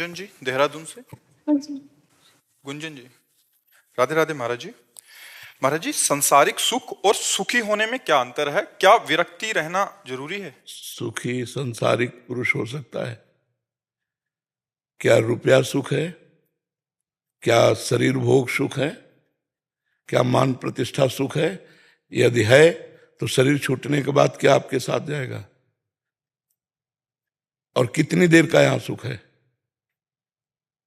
गुंजन जी देहरादून से। हाँ जी। गुंजन जी, राधे राधे महाराज जी। महाराज जी, सांसारिक सुख और सुखी होने में क्या अंतर है? क्या विरक्ति रहना जरूरी है? सुखी संसारिक पुरुष हो सकता है? क्या रुपया सुख है? क्या शरीर भोग सुख है? क्या मान प्रतिष्ठा सुख है? यदि है तो शरीर छूटने के बाद क्या आपके साथ जाएगा? और कितनी देर का यहां सुख है?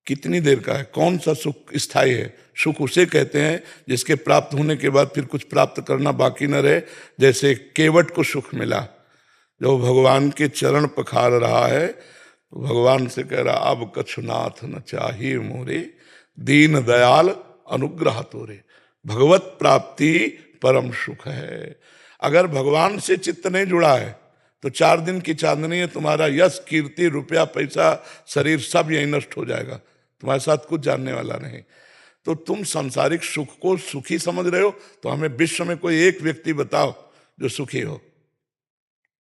कितनी देर का है? कौन सा सुख स्थायी है? सुख उसे कहते हैं जिसके प्राप्त होने के बाद फिर कुछ प्राप्त करना बाकी न रहे। जैसे केवट को सुख मिला, जो भगवान के चरण पखार रहा है तो भगवान से कह रहा अब कछुनाथ न चाहिए मोरे, दीन दयाल अनुग्रह तोरे। भगवत प्राप्ति परम सुख है। अगर भगवान से चित्त नहीं जुड़ा है तो 4 दिन की चांदनी है, तुम्हारा यश कीर्ति रुपया पैसा शरीर सब यही नष्ट हो जाएगा, तुम्हारे साथ कुछ जानने वाला नहीं। तो तुम सांसारिक सुख को सुखी समझ रहे हो, तो हमें विश्व में कोई एक व्यक्ति बताओ जो सुखी हो।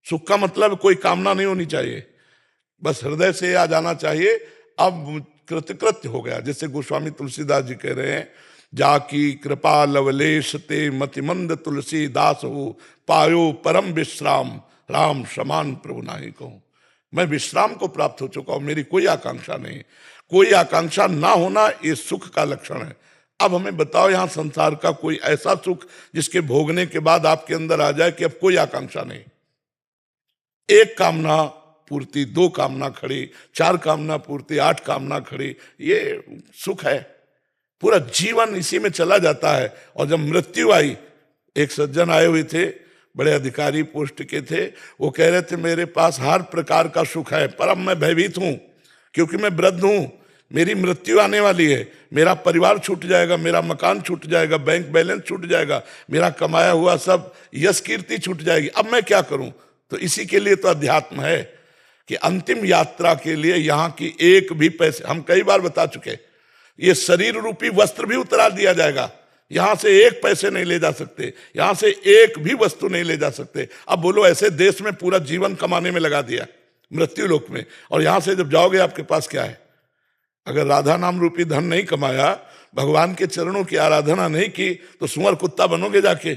सुख का मतलब कोई कामना नहीं होनी चाहिए, बस हृदय से आ जाना चाहिए। अब कृतकृत्य हो गया, जैसे गोस्वामी तुलसीदास जी कह रहे हैं, जाकी कृपा लवलेश ते मतिमंद तुलसी दास हो, पायो परम विश्राम राम समान प्रभु नाही कहूं। मैं विश्राम को प्राप्त हो चुका हूं, मेरी कोई आकांक्षा नहीं। कोई आकांक्षा ना होना ये सुख का लक्षण है। अब हमें बताओ, यहां संसार का कोई ऐसा सुख जिसके भोगने के बाद आपके अंदर आ जाए कि अब कोई आकांक्षा नहीं। 1 कामना पूर्ति, 2 कामना खड़ी, 4 कामना पूर्ति, 8 कामना खड़ी, ये सुख है। पूरा जीवन इसी में चला जाता है। और जब मृत्यु आई, एक सज्जन आए हुए थे, बड़े अधिकारी पोस्ट के थे, वो कह रहे थे मेरे पास हर प्रकार का सुख है, पर अब मैं भयभीत हूं क्योंकि मैं वृद्ध हूं, मेरी मृत्यु आने वाली है, मेरा परिवार छूट जाएगा, मेरा मकान छूट जाएगा, बैंक बैलेंस छूट जाएगा, मेरा कमाया हुआ सब यश कीर्ति छूट जाएगी, अब मैं क्या करूं? तो इसी के लिए तो अध्यात्म है कि अंतिम यात्रा के लिए यहां की एक भी पैसे, हम कई बार बता चुके, ये शरीर रूपी वस्त्र भी उतार दिया जाएगा, यहां से 1 पैसे नहीं ले जा सकते, यहां से 1 भी वस्तु नहीं ले जा सकते। अब बोलो, ऐसे देश में पूरा जीवन कमाने में लगा दिया मृत्यु लोक में, और यहां से जब जाओगे आपके पास क्या है? अगर राधा नाम रूपी धन नहीं कमाया, भगवान के चरणों की आराधना नहीं की, तो सुअर कुत्ता बनोगे जाके।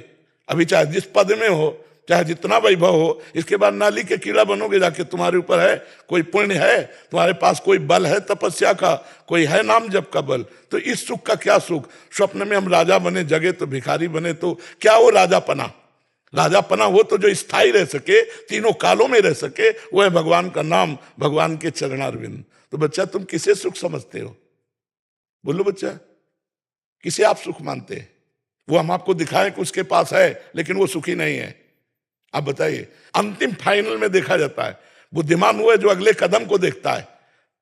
अभी चाहे जिस पद में हो, चाहे जितना वैभव हो, इसके बाद नाली के कीड़ा बनोगे जाके। तुम्हारे ऊपर है कोई पुण्य है, तुम्हारे पास कोई बल है तपस्या का, कोई है नाम जप का बल, तो इस सुख का क्या सुख? स्वप्न में हम राजा बने, जगे तो भिखारी बने, तो क्या वो राजापना? राजापना वो तो जो स्थायी रह सके, तीनों कालों में रह सके, वो है भगवान का नाम, भगवान के चरणारविंद। तो बच्चा, तुम किसे सुख समझते हो? बोलो बच्चा, किसे आप सुख मानते हैं? वो हम आपको दिखाएं कि उसके पास है, लेकिन वो सुखी नहीं है। आप बताइए, अंतिम फाइनल में देखा जाता है। बुद्धिमान वो है जो अगले कदम को देखता है।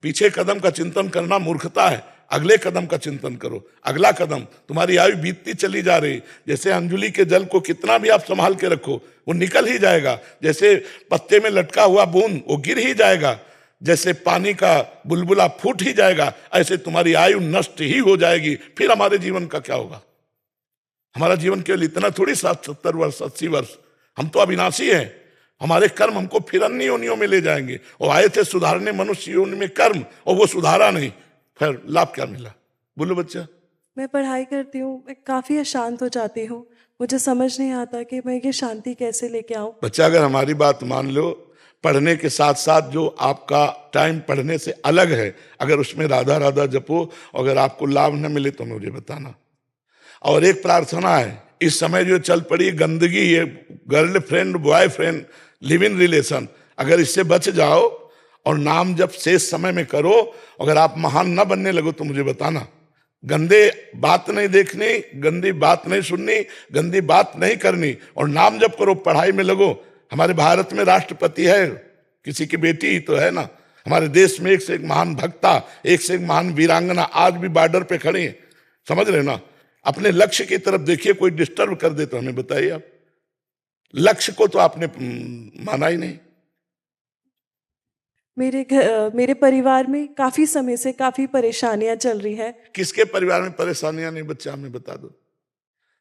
पीछे कदम का चिंतन करना मूर्खता है, अगले कदम का चिंतन करो। अगला कदम, तुम्हारी आयु बीतती चली जा रही, जैसे अंजुली के जल को कितना भी आप संभाल के रखो, वो निकल ही जाएगा। जैसे पत्ते में लटका हुआ बूंद, वो गिर ही जाएगा। जैसे पानी का बुलबुला फूट ही जाएगा, ऐसे तुम्हारी आयु नष्ट ही हो जाएगी। फिर हमारे जीवन का क्या होगा? हमारा जीवन केवल इतना थोड़ी 60-70 वर्ष 80 वर्ष, हम तो अविनाशी हैं। हमारे कर्म हमको फिर अन्य योनियों में ले जाएंगे। और आए थे सुधारने मनुष्य योनि में कर्म, और वो सुधारा नहीं, फिर लाभ क्या मिला? बोलो बच्चा। मैं पढ़ाई करती हूँ, मैं काफ़ी अशांत हो जाती हूँ, मुझे समझ नहीं आता कि मैं ये शांति कैसे लेके आऊँ। बच्चा, अगर हमारी बात मान लो, पढ़ने के साथ साथ जो आपका टाइम पढ़ने से अलग है, अगर उसमें राधा राधा जपो, अगर आपको लाभ न मिले तो मुझे बताना। और एक प्रार्थना है, इस समय जो चल पड़ी गंदगी, ये girlfriend boyfriend live in relation, अगर इससे बच जाओ और नाम जब शेष समय में करो, अगर आप महान न बनने लगो तो मुझे बताना। गंदे बात नहीं देखनी, गंदी बात नहीं सुननी, गंदी बात नहीं करनी, और नाम जब करो, पढ़ाई में लगो। हमारे भारत में राष्ट्रपति है, किसी की बेटी ही तो है ना। हमारे देश में एक से एक महान भक्ता, एक से एक महान वीरांगना आज भी बॉर्डर पे खड़ी है, समझ रहे ना। अपने लक्ष्य की तरफ देखिए, कोई डिस्टर्ब कर दे तो हमें बताइए। आप लक्ष्य को तो आपने माना ही नहीं। मेरे परिवार में काफी समय से काफी परेशानियां चल रही है। किसके परिवार में परेशानियां नहीं बच्चा, हमें बता दो।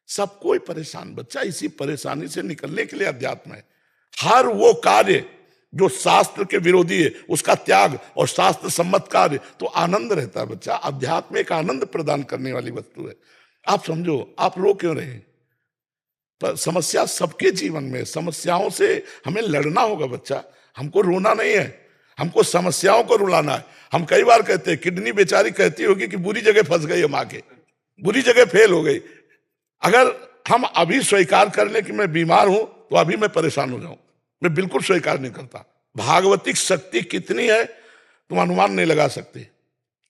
सब कोई परेशान बच्चा, इसी परेशानी से निकलने के लिए अध्यात्म है। हर वो कार्य जो शास्त्र के विरोधी है उसका त्याग और शास्त्र सम्मत कार्य, तो आनंद रहता है बच्चा। अध्यात्म एक आनंद प्रदान करने वाली वस्तु है। आप समझो, आप रो क्यों रहे? पर समस्या सबके जीवन में, समस्याओं से हमें लड़ना होगा बच्चा, हमको रोना नहीं है, हमको समस्याओं को रुलाना है। हम कई बार कहते हैं, किडनी बेचारी कहती होगी कि बुरी जगह फंस गई, हम आके बुरी जगह फेल हो गई। अगर हम अभी स्वीकार कर लें कि मैं बीमार हूं तो अभी मैं परेशान हो जाऊं, मैं बिल्कुल स्वीकार नहीं करता। भागवतिक शक्ति कितनी है तुम अनुमान नहीं लगा सकते।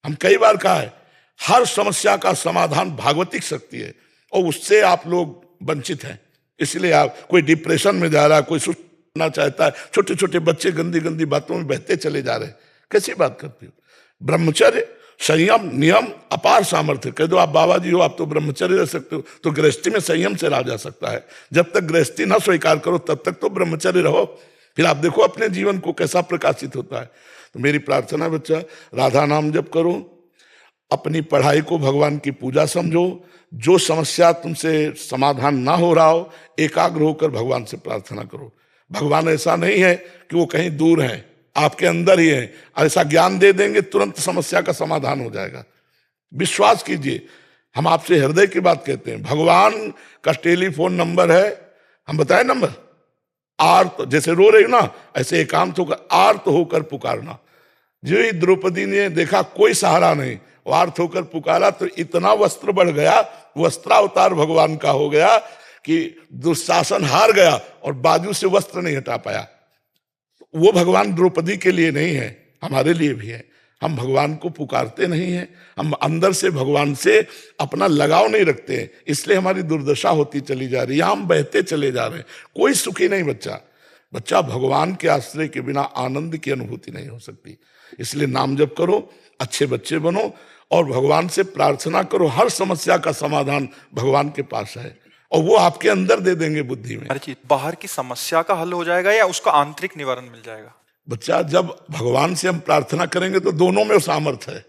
हम कई बार कहा है, हर समस्या का समाधान भागवतिक शक्ति है और उससे आप लोग वंचित हैं। इसलिए आप, कोई डिप्रेशन में जा रहा है, कोई सुनना चाहता है, छोटे छोटे बच्चे गंदी गंदी बातों में बहते चले जा रहे हैं। कैसी बात करते हो? ब्रह्मचर्य, संयम, नियम, अपार सामर्थ्य। कह दो आप बाबा जी हो, आप तो ब्रह्मचर्य रह सकते हो, तो गृहस्थी में संयम से रहा जा सकता है। जब तक गृहस्थी ना स्वीकार करो तब तक तो ब्रह्मचर्य रहो, फिर आप देखो अपने जीवन को कैसा प्रकाशित होता है। तो मेरी प्रार्थना बच्चा, राधा नाम जप करो, अपनी पढ़ाई को भगवान की पूजा समझो, जो समस्या तुमसे समाधान ना हो रहा हो एकाग्र होकर भगवान से प्रार्थना करो। भगवान ऐसा नहीं है कि वो कहीं दूर हैं, आपके अंदर ही है। ऐसा ज्ञान दे देंगे तुरंत समस्या का समाधान हो जाएगा। विश्वास कीजिए, हम आपसे हृदय की बात कहते हैं। भगवान का टेलीफोन नंबर है, हम बताएं नंबर, आर्त, जैसे रो रही हो ना, ऐसे एकांत होकर आर्त होकर पुकारना। जो ही द्रौपदी ने देखा कोई सहारा नहीं, आर्त होकर पुकारा तो इतना वस्त्र बढ़ गया, वस्त्रावतार भगवान का हो गया कि दुशासन हार गया और बाजू से वस्त्र नहीं हटा पाया। वो भगवान द्रौपदी के लिए नहीं है, हमारे लिए भी है। हम भगवान को पुकारते नहीं हैं, हम अंदर से भगवान से अपना लगाव नहीं रखते हैं, इसलिए हमारी दुर्दशा होती चली जा रही है, हम बहते चले जा रहे हैं। कोई सुखी नहीं बच्चा भगवान के आश्रय के बिना आनंद की अनुभूति नहीं हो सकती। इसलिए नाम जप करो, अच्छे बच्चे बनो और भगवान से प्रार्थना करो। हर समस्या का समाधान भगवान के पास है और वो आपके अंदर दे देंगे बुद्धि में। बाहर की समस्या का हल हो जाएगा या उसका आंतरिक निवारण मिल जाएगा? बच्चा, जब भगवान से हम प्रार्थना करेंगे तो दोनों में सामर्थ्य है।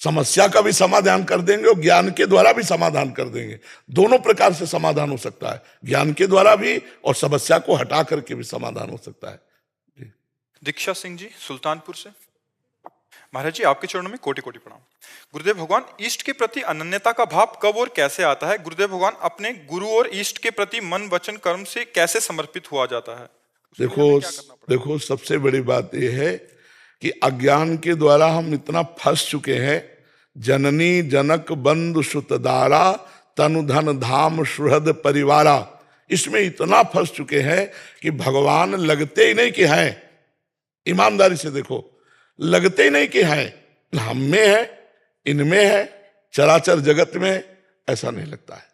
समस्या का भी समाधान कर देंगे और ज्ञान के द्वारा भी समाधान कर देंगे। दोनों प्रकार से समाधान हो सकता है, ज्ञान के द्वारा भी और समस्या को हटा करके भी समाधान हो सकता है। दीक्षा सिंह जी सुल्तानपुर से। महाराज जी, आपके चरणों में कोटि कोटि प्रणाम। गुरुदेव भगवान, इष्ट के प्रति अनन्यता का भाव कब और कैसे आता है? गुरुदेव भगवान, अपने गुरु और इष्ट के प्रति मन वचन कर्म से कैसे समर्पित हुआ जाता है? देखो सबसे बड़ी बात यह है कि अज्ञान के द्वारा हम इतना फंस चुके हैं। जननी जनक बंधु सुतदारा तनु धन धाम सुहृद परिवारा, इसमें इतना फंस चुके हैं कि भगवान लगते ही नहीं कि हैं। ईमानदारी से देखो, लगते ही नहीं कि हैं। हम में है, इनमें है, चराचर जगत में ऐसा नहीं लगता है।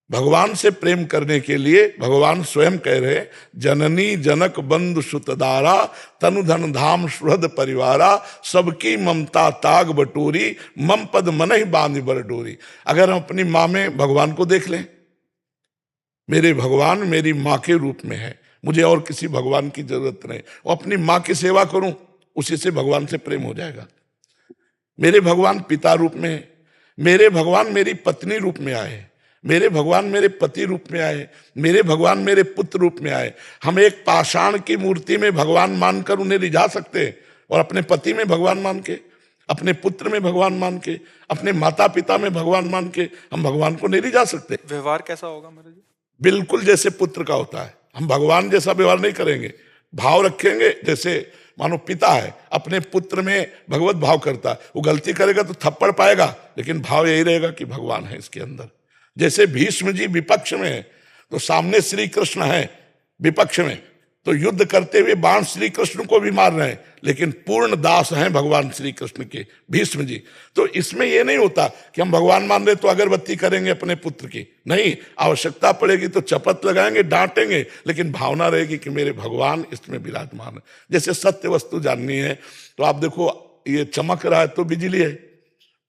भगवान से प्रेम करने के लिए भगवान स्वयं कह रहे, जननी जनक बंधु सुतदारा तनु धन धाम सुहृद परिवारा, सबकी ममता ताग बटोरी मम पद मन ही बांध बर डोरी। अगर हम अपनी माँ में भगवान को देख लें, मेरे भगवान मेरी माँ के रूप में है, मुझे और किसी भगवान की जरूरत नहीं, और अपनी माँ की सेवा करूं, उसी से भगवान से प्रेम हो जाएगा। मेरे भगवान पिता रूप में है, मेरे भगवान मेरी पत्नी रूप में आए, मेरे भगवान मेरे पति रूप में आए, मेरे भगवान मेरे पुत्र रूप में आए। हम एक पाषाण की मूर्ति में भगवान मानकर उन्हें रिझा सकते हैं और अपने पति में भगवान मान के, अपने पुत्र में भगवान मान के, अपने माता पिता में भगवान मान के हम भगवान को नहीं रिझा सकते। व्यवहार कैसा होगा महाराज जी? बिल्कुल जैसे पुत्र का होता है। हम भगवान जैसा व्यवहार नहीं करेंगे, भाव रखेंगे। जैसे मानो पिता है, अपने पुत्र में भगवत भाव करता है, वो गलती करेगा तो थप्पड़ पाएगा, लेकिन भाव यही रहेगा कि भगवान है इसके अंदर। जैसे भीष्म जी विपक्ष में है तो सामने श्री कृष्ण है, विपक्ष में तो युद्ध करते हुए बाण श्री कृष्ण को भी मार रहे हैं, लेकिन पूर्ण दास हैं भगवान श्री कृष्ण के भीष्म जी। तो इसमें यह नहीं होता कि हम भगवान मान रहे तो अगरबत्ती करेंगे अपने पुत्र की, नहीं, आवश्यकता पड़ेगी तो चपत लगाएंगे, डांटेंगे, लेकिन भावना रहेगी कि मेरे भगवान इसमें विराजमान है। जैसे सत्य वस्तु जाननी है तो आप देखो, ये चमक रहा है तो बिजली है,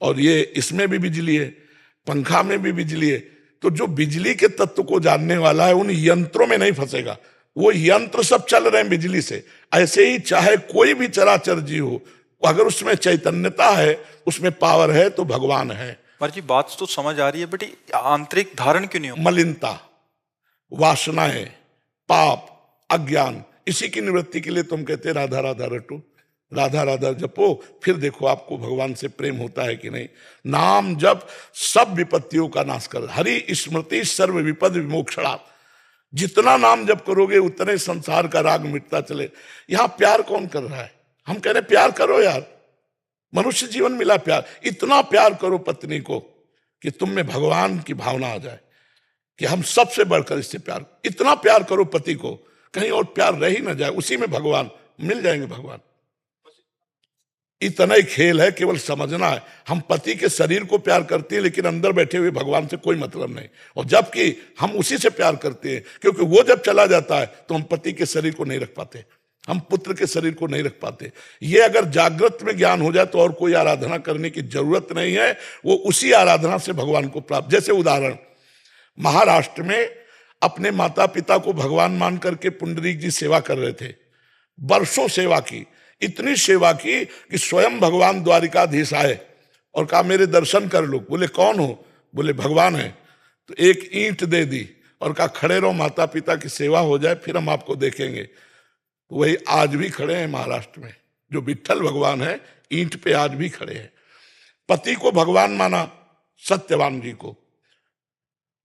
और ये इसमें भी बिजली है, पंखा में भी बिजली है। तो जो बिजली के तत्व को जानने वाला है उन यंत्रों में नहीं फंसेगा, वो यंत्र सब चल रहे हैं बिजली से। ऐसे ही चाहे कोई भी चराचर जीव हो, अगर उसमें चैतन्यता है, उसमें पावर है, तो भगवान है। महाराज जी, बात तो समझ आ रही है, बेटी आंतरिक धारण क्यों नहीं हो? मलिनता, वासनाएं, पाप, अज्ञान, इसी की निवृत्ति के लिए तुम कहते राधा राधा रटो, राधा राधा जपो, फिर देखो आपको भगवान से प्रेम होता है कि नहीं। नाम जप सब विपत्तियों का नाश कर, हरि स्मृति सर्व विपद विमोक्षणा। जितना नाम जप करोगे उतने संसार का राग मिटता चले। यहां प्यार कौन कर रहा है? हम कह रहे प्यार करो यार, मनुष्य जीवन मिला प्यार। इतना प्यार करो पत्नी को कि तुम में भगवान की भावना आ जाए कि हम सबसे बढ़कर इससे प्यार। इतना प्यार करो पति को, कहीं और प्यार रह ही ना जाए, उसी में भगवान मिल जाएंगे। भगवान इतना ही खेल है, केवल समझना है। हम पति के शरीर को प्यार करते हैं लेकिन अंदर बैठे हुए भगवान से कोई मतलब नहीं। और जबकि हम उसी से प्यार करते हैं, क्योंकि वो जब चला जाता है तो हम पति के शरीर को नहीं रख पाते, हम पुत्र के शरीर को नहीं रख पाते। ये अगर जागृत में ज्ञान हो जाए तो और कोई आराधना करने की जरूरत नहीं है, वो उसी आराधना से भगवान को प्राप्त। जैसे उदाहरण, महाराष्ट्र में अपने माता पिता को भगवान मान करके पुंडरीक जी सेवा कर रहे थे, वर्षों सेवा की, इतनी सेवा की कि स्वयं भगवान द्वारिकाधीश आए और कहा मेरे दर्शन कर लो। बोले कौन हो? बोले भगवान है। तो एक ईंट दे दी और कहा खड़े रहो, माता पिता की सेवा हो जाए फिर हम आपको देखेंगे। तो वही आज भी खड़े हैं महाराष्ट्र में, जो विट्ठल भगवान है ईंट पे आज भी खड़े हैं। पति को भगवान माना सत्यवान जी को,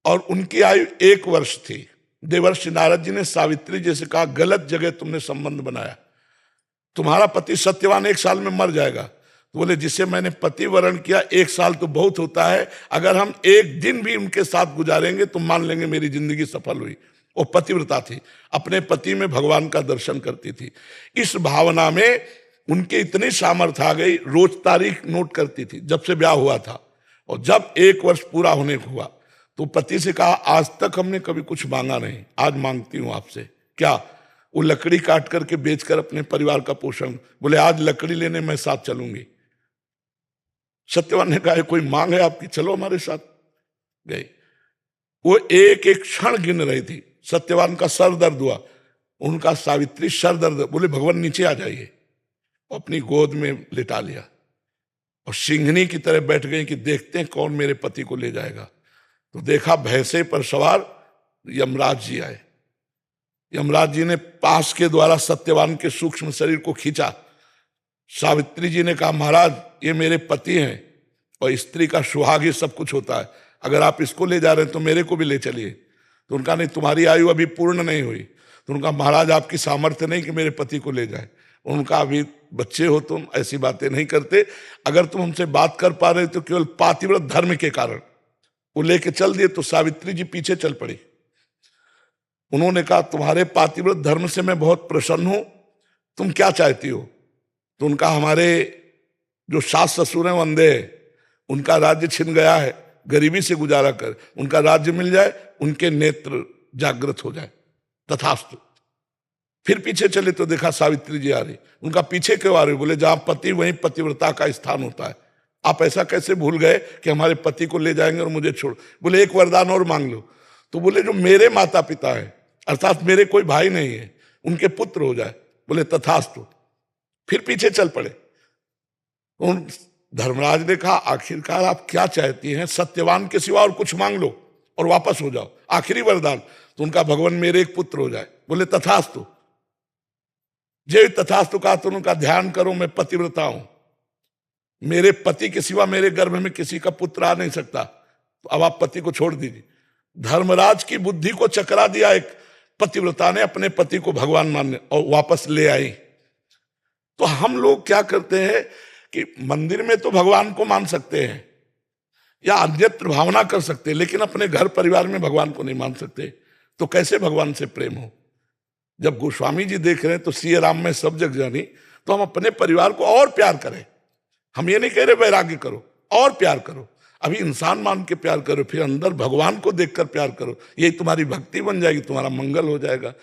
और उनकी आयु 1 वर्ष थी। देवर्षि नारद जी ने सावित्री जी से कहा गलत जगह तुमने संबंध बनाया, तुम्हारा पति सत्यवान 1 साल में मर जाएगा। तो बोले जिसे मैंने पति वरण किया 1 साल तो बहुत होता है, अगर हम 1 दिन भी उनके साथ गुजारेंगे तो मान लेंगे मेरी जिंदगी सफल हुई। वो पतिव्रता थी, अपने पति में भगवान का दर्शन करती थी। इस भावना में उनके इतनी सामर्थ्य आ गई, रोज तारीख नोट करती थी जब से ब्याह हुआ था। और जब 1 वर्ष पूरा होने को हुआ तो पति से कहा आज तक हमने कभी कुछ मांगा नहीं, आज मांगती हूं आपसे। क्या? वो लकड़ी काट करके बेचकर अपने परिवार का पोषण। बोले आज लकड़ी लेने मैं साथ चलूंगी। सत्यवान ने कहा कोई मांग है आपकी, चलो हमारे साथ। गए, वो एक एक क्षण गिन रही थी। सत्यवान का सर दर्द हुआ, उनका सावित्री सर दर्द, बोले भगवान नीचे आ जाइए। अपनी गोद में लिटा लिया और सिंहनी की तरह बैठ गई कि देखते हैं कौन मेरे पति को ले जाएगा। तो देखा भैंसे पर सवार यमराज जी आए। यमराज जी ने पास के द्वारा सत्यवान के सूक्ष्म शरीर को खींचा। सावित्री जी ने कहा महाराज ये मेरे पति हैं और स्त्री का सुहाग ही सब कुछ होता है, अगर आप इसको ले जा रहे हैं तो मेरे को भी ले चलिए। तो उनका नहीं, तुम्हारी आयु अभी पूर्ण नहीं हुई। तो उनका महाराज आपकी सामर्थ्य नहीं कि मेरे पति को ले जाए। उनका अभी बच्चे हो तुम, ऐसी बातें नहीं करते, अगर तुम हमसे बात कर पा रहे तो केवल पातिव्रत धर्म के कारण। वो लेके चल दिए तो सावित्री जी पीछे चल पड़ी। उन्होंने कहा तुम्हारे पातिव्रत धर्म से मैं बहुत प्रसन्न हूं, तुम क्या चाहती हो? तो उनका हमारे जो सास ससुर हैं वंदे हैं, उनका राज्य छिन गया है, गरीबी से गुजारा कर उनका राज्य मिल जाए, उनके नेत्र जागृत हो जाए, तथास्तु। फिर पीछे चले तो देखा सावित्री जी आ रही। उनका पीछे क्यों आ रही? बोले जहां पति वहीं पतिव्रता का स्थान होता है। आप ऐसा कैसे भूल गए कि हमारे पति को ले जाएंगे और मुझे छोड़? बोले एक वरदान और मांग लो। तो बोले जो मेरे माता पिता है, अर्थात मेरे कोई भाई नहीं है, उनके पुत्र हो जाए। बोले तथास्तु। फिर पीछे चल पड़े। उन धर्मराज ने कहा आखिरकार आप क्या चाहती हैं? सत्यवान के सिवा और कुछ मांग लो और वापस हो जाओ, आखिरी वरदान। तो उनका भगवान मेरे एक पुत्र हो जाए। बोले तथास्तु। जय तथास्तु कहा तो उनका ध्यान करो मैं पतिव्रता हूं, मेरे पति के सिवा मेरे गर्भ में किसी का पुत्र आ नहीं सकता, तो अब आप पति को छोड़ दीजिए। धर्मराज की बुद्धि को चकरा दिया एक पतिव्रता ने, अपने पति को भगवान मानने, और वापस ले आई। तो हम लोग क्या करते हैं कि मंदिर में तो भगवान को मान सकते हैं या अन्यत्र भावना कर सकते हैं, लेकिन अपने घर परिवार में भगवान को नहीं मान सकते। तो कैसे भगवान से प्रेम हो? जब गोस्वामी जी देख रहे हैं तो सिय राम में सब जग जानी, तो हम अपने परिवार को और प्यार करें। हम ये नहीं कह रहे वैराग्य करो, और प्यार करो। अभी इंसान मान के प्यार करो, फिर अंदर भगवान को देखकर प्यार करो, यही तुम्हारी भक्ति बन जाएगी, तुम्हारा मंगल हो जाएगा।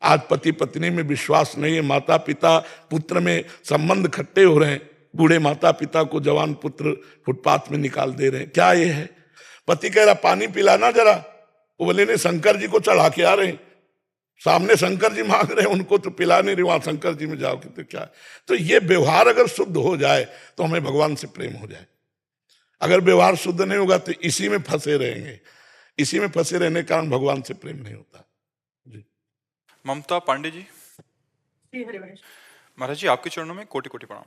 आज पति पत्नी में विश्वास नहीं है, माता पिता पुत्र में संबंध खट्टे हो रहे हैं, बूढ़े माता पिता को जवान पुत्र फुटपाथ में निकाल दे रहे हैं। क्या ये है? पति कह रहा पानी पिलाना जरा, वो बोले नहीं शंकर जी को चढ़ा के आ रहे हैं, सामने शंकर जी मांग रहे हैं, उनको तो पिला नहीं रहे, वहां शंकर जी में जाओ कि तो क्या। तो ये व्यवहार अगर शुद्ध हो जाए तो हमें भगवान से प्रेम हो जाए। अगर व्यवहार शुद्ध नहीं होगा तो इसी में फंसे रहेंगे, इसी में फंसे रहने के कारण भगवान से प्रेम नहीं होता। जी ममता पांडे जी। श्री हरिवंश। महाराज जी आपके चरणों में कोटि कोटि प्रणाम।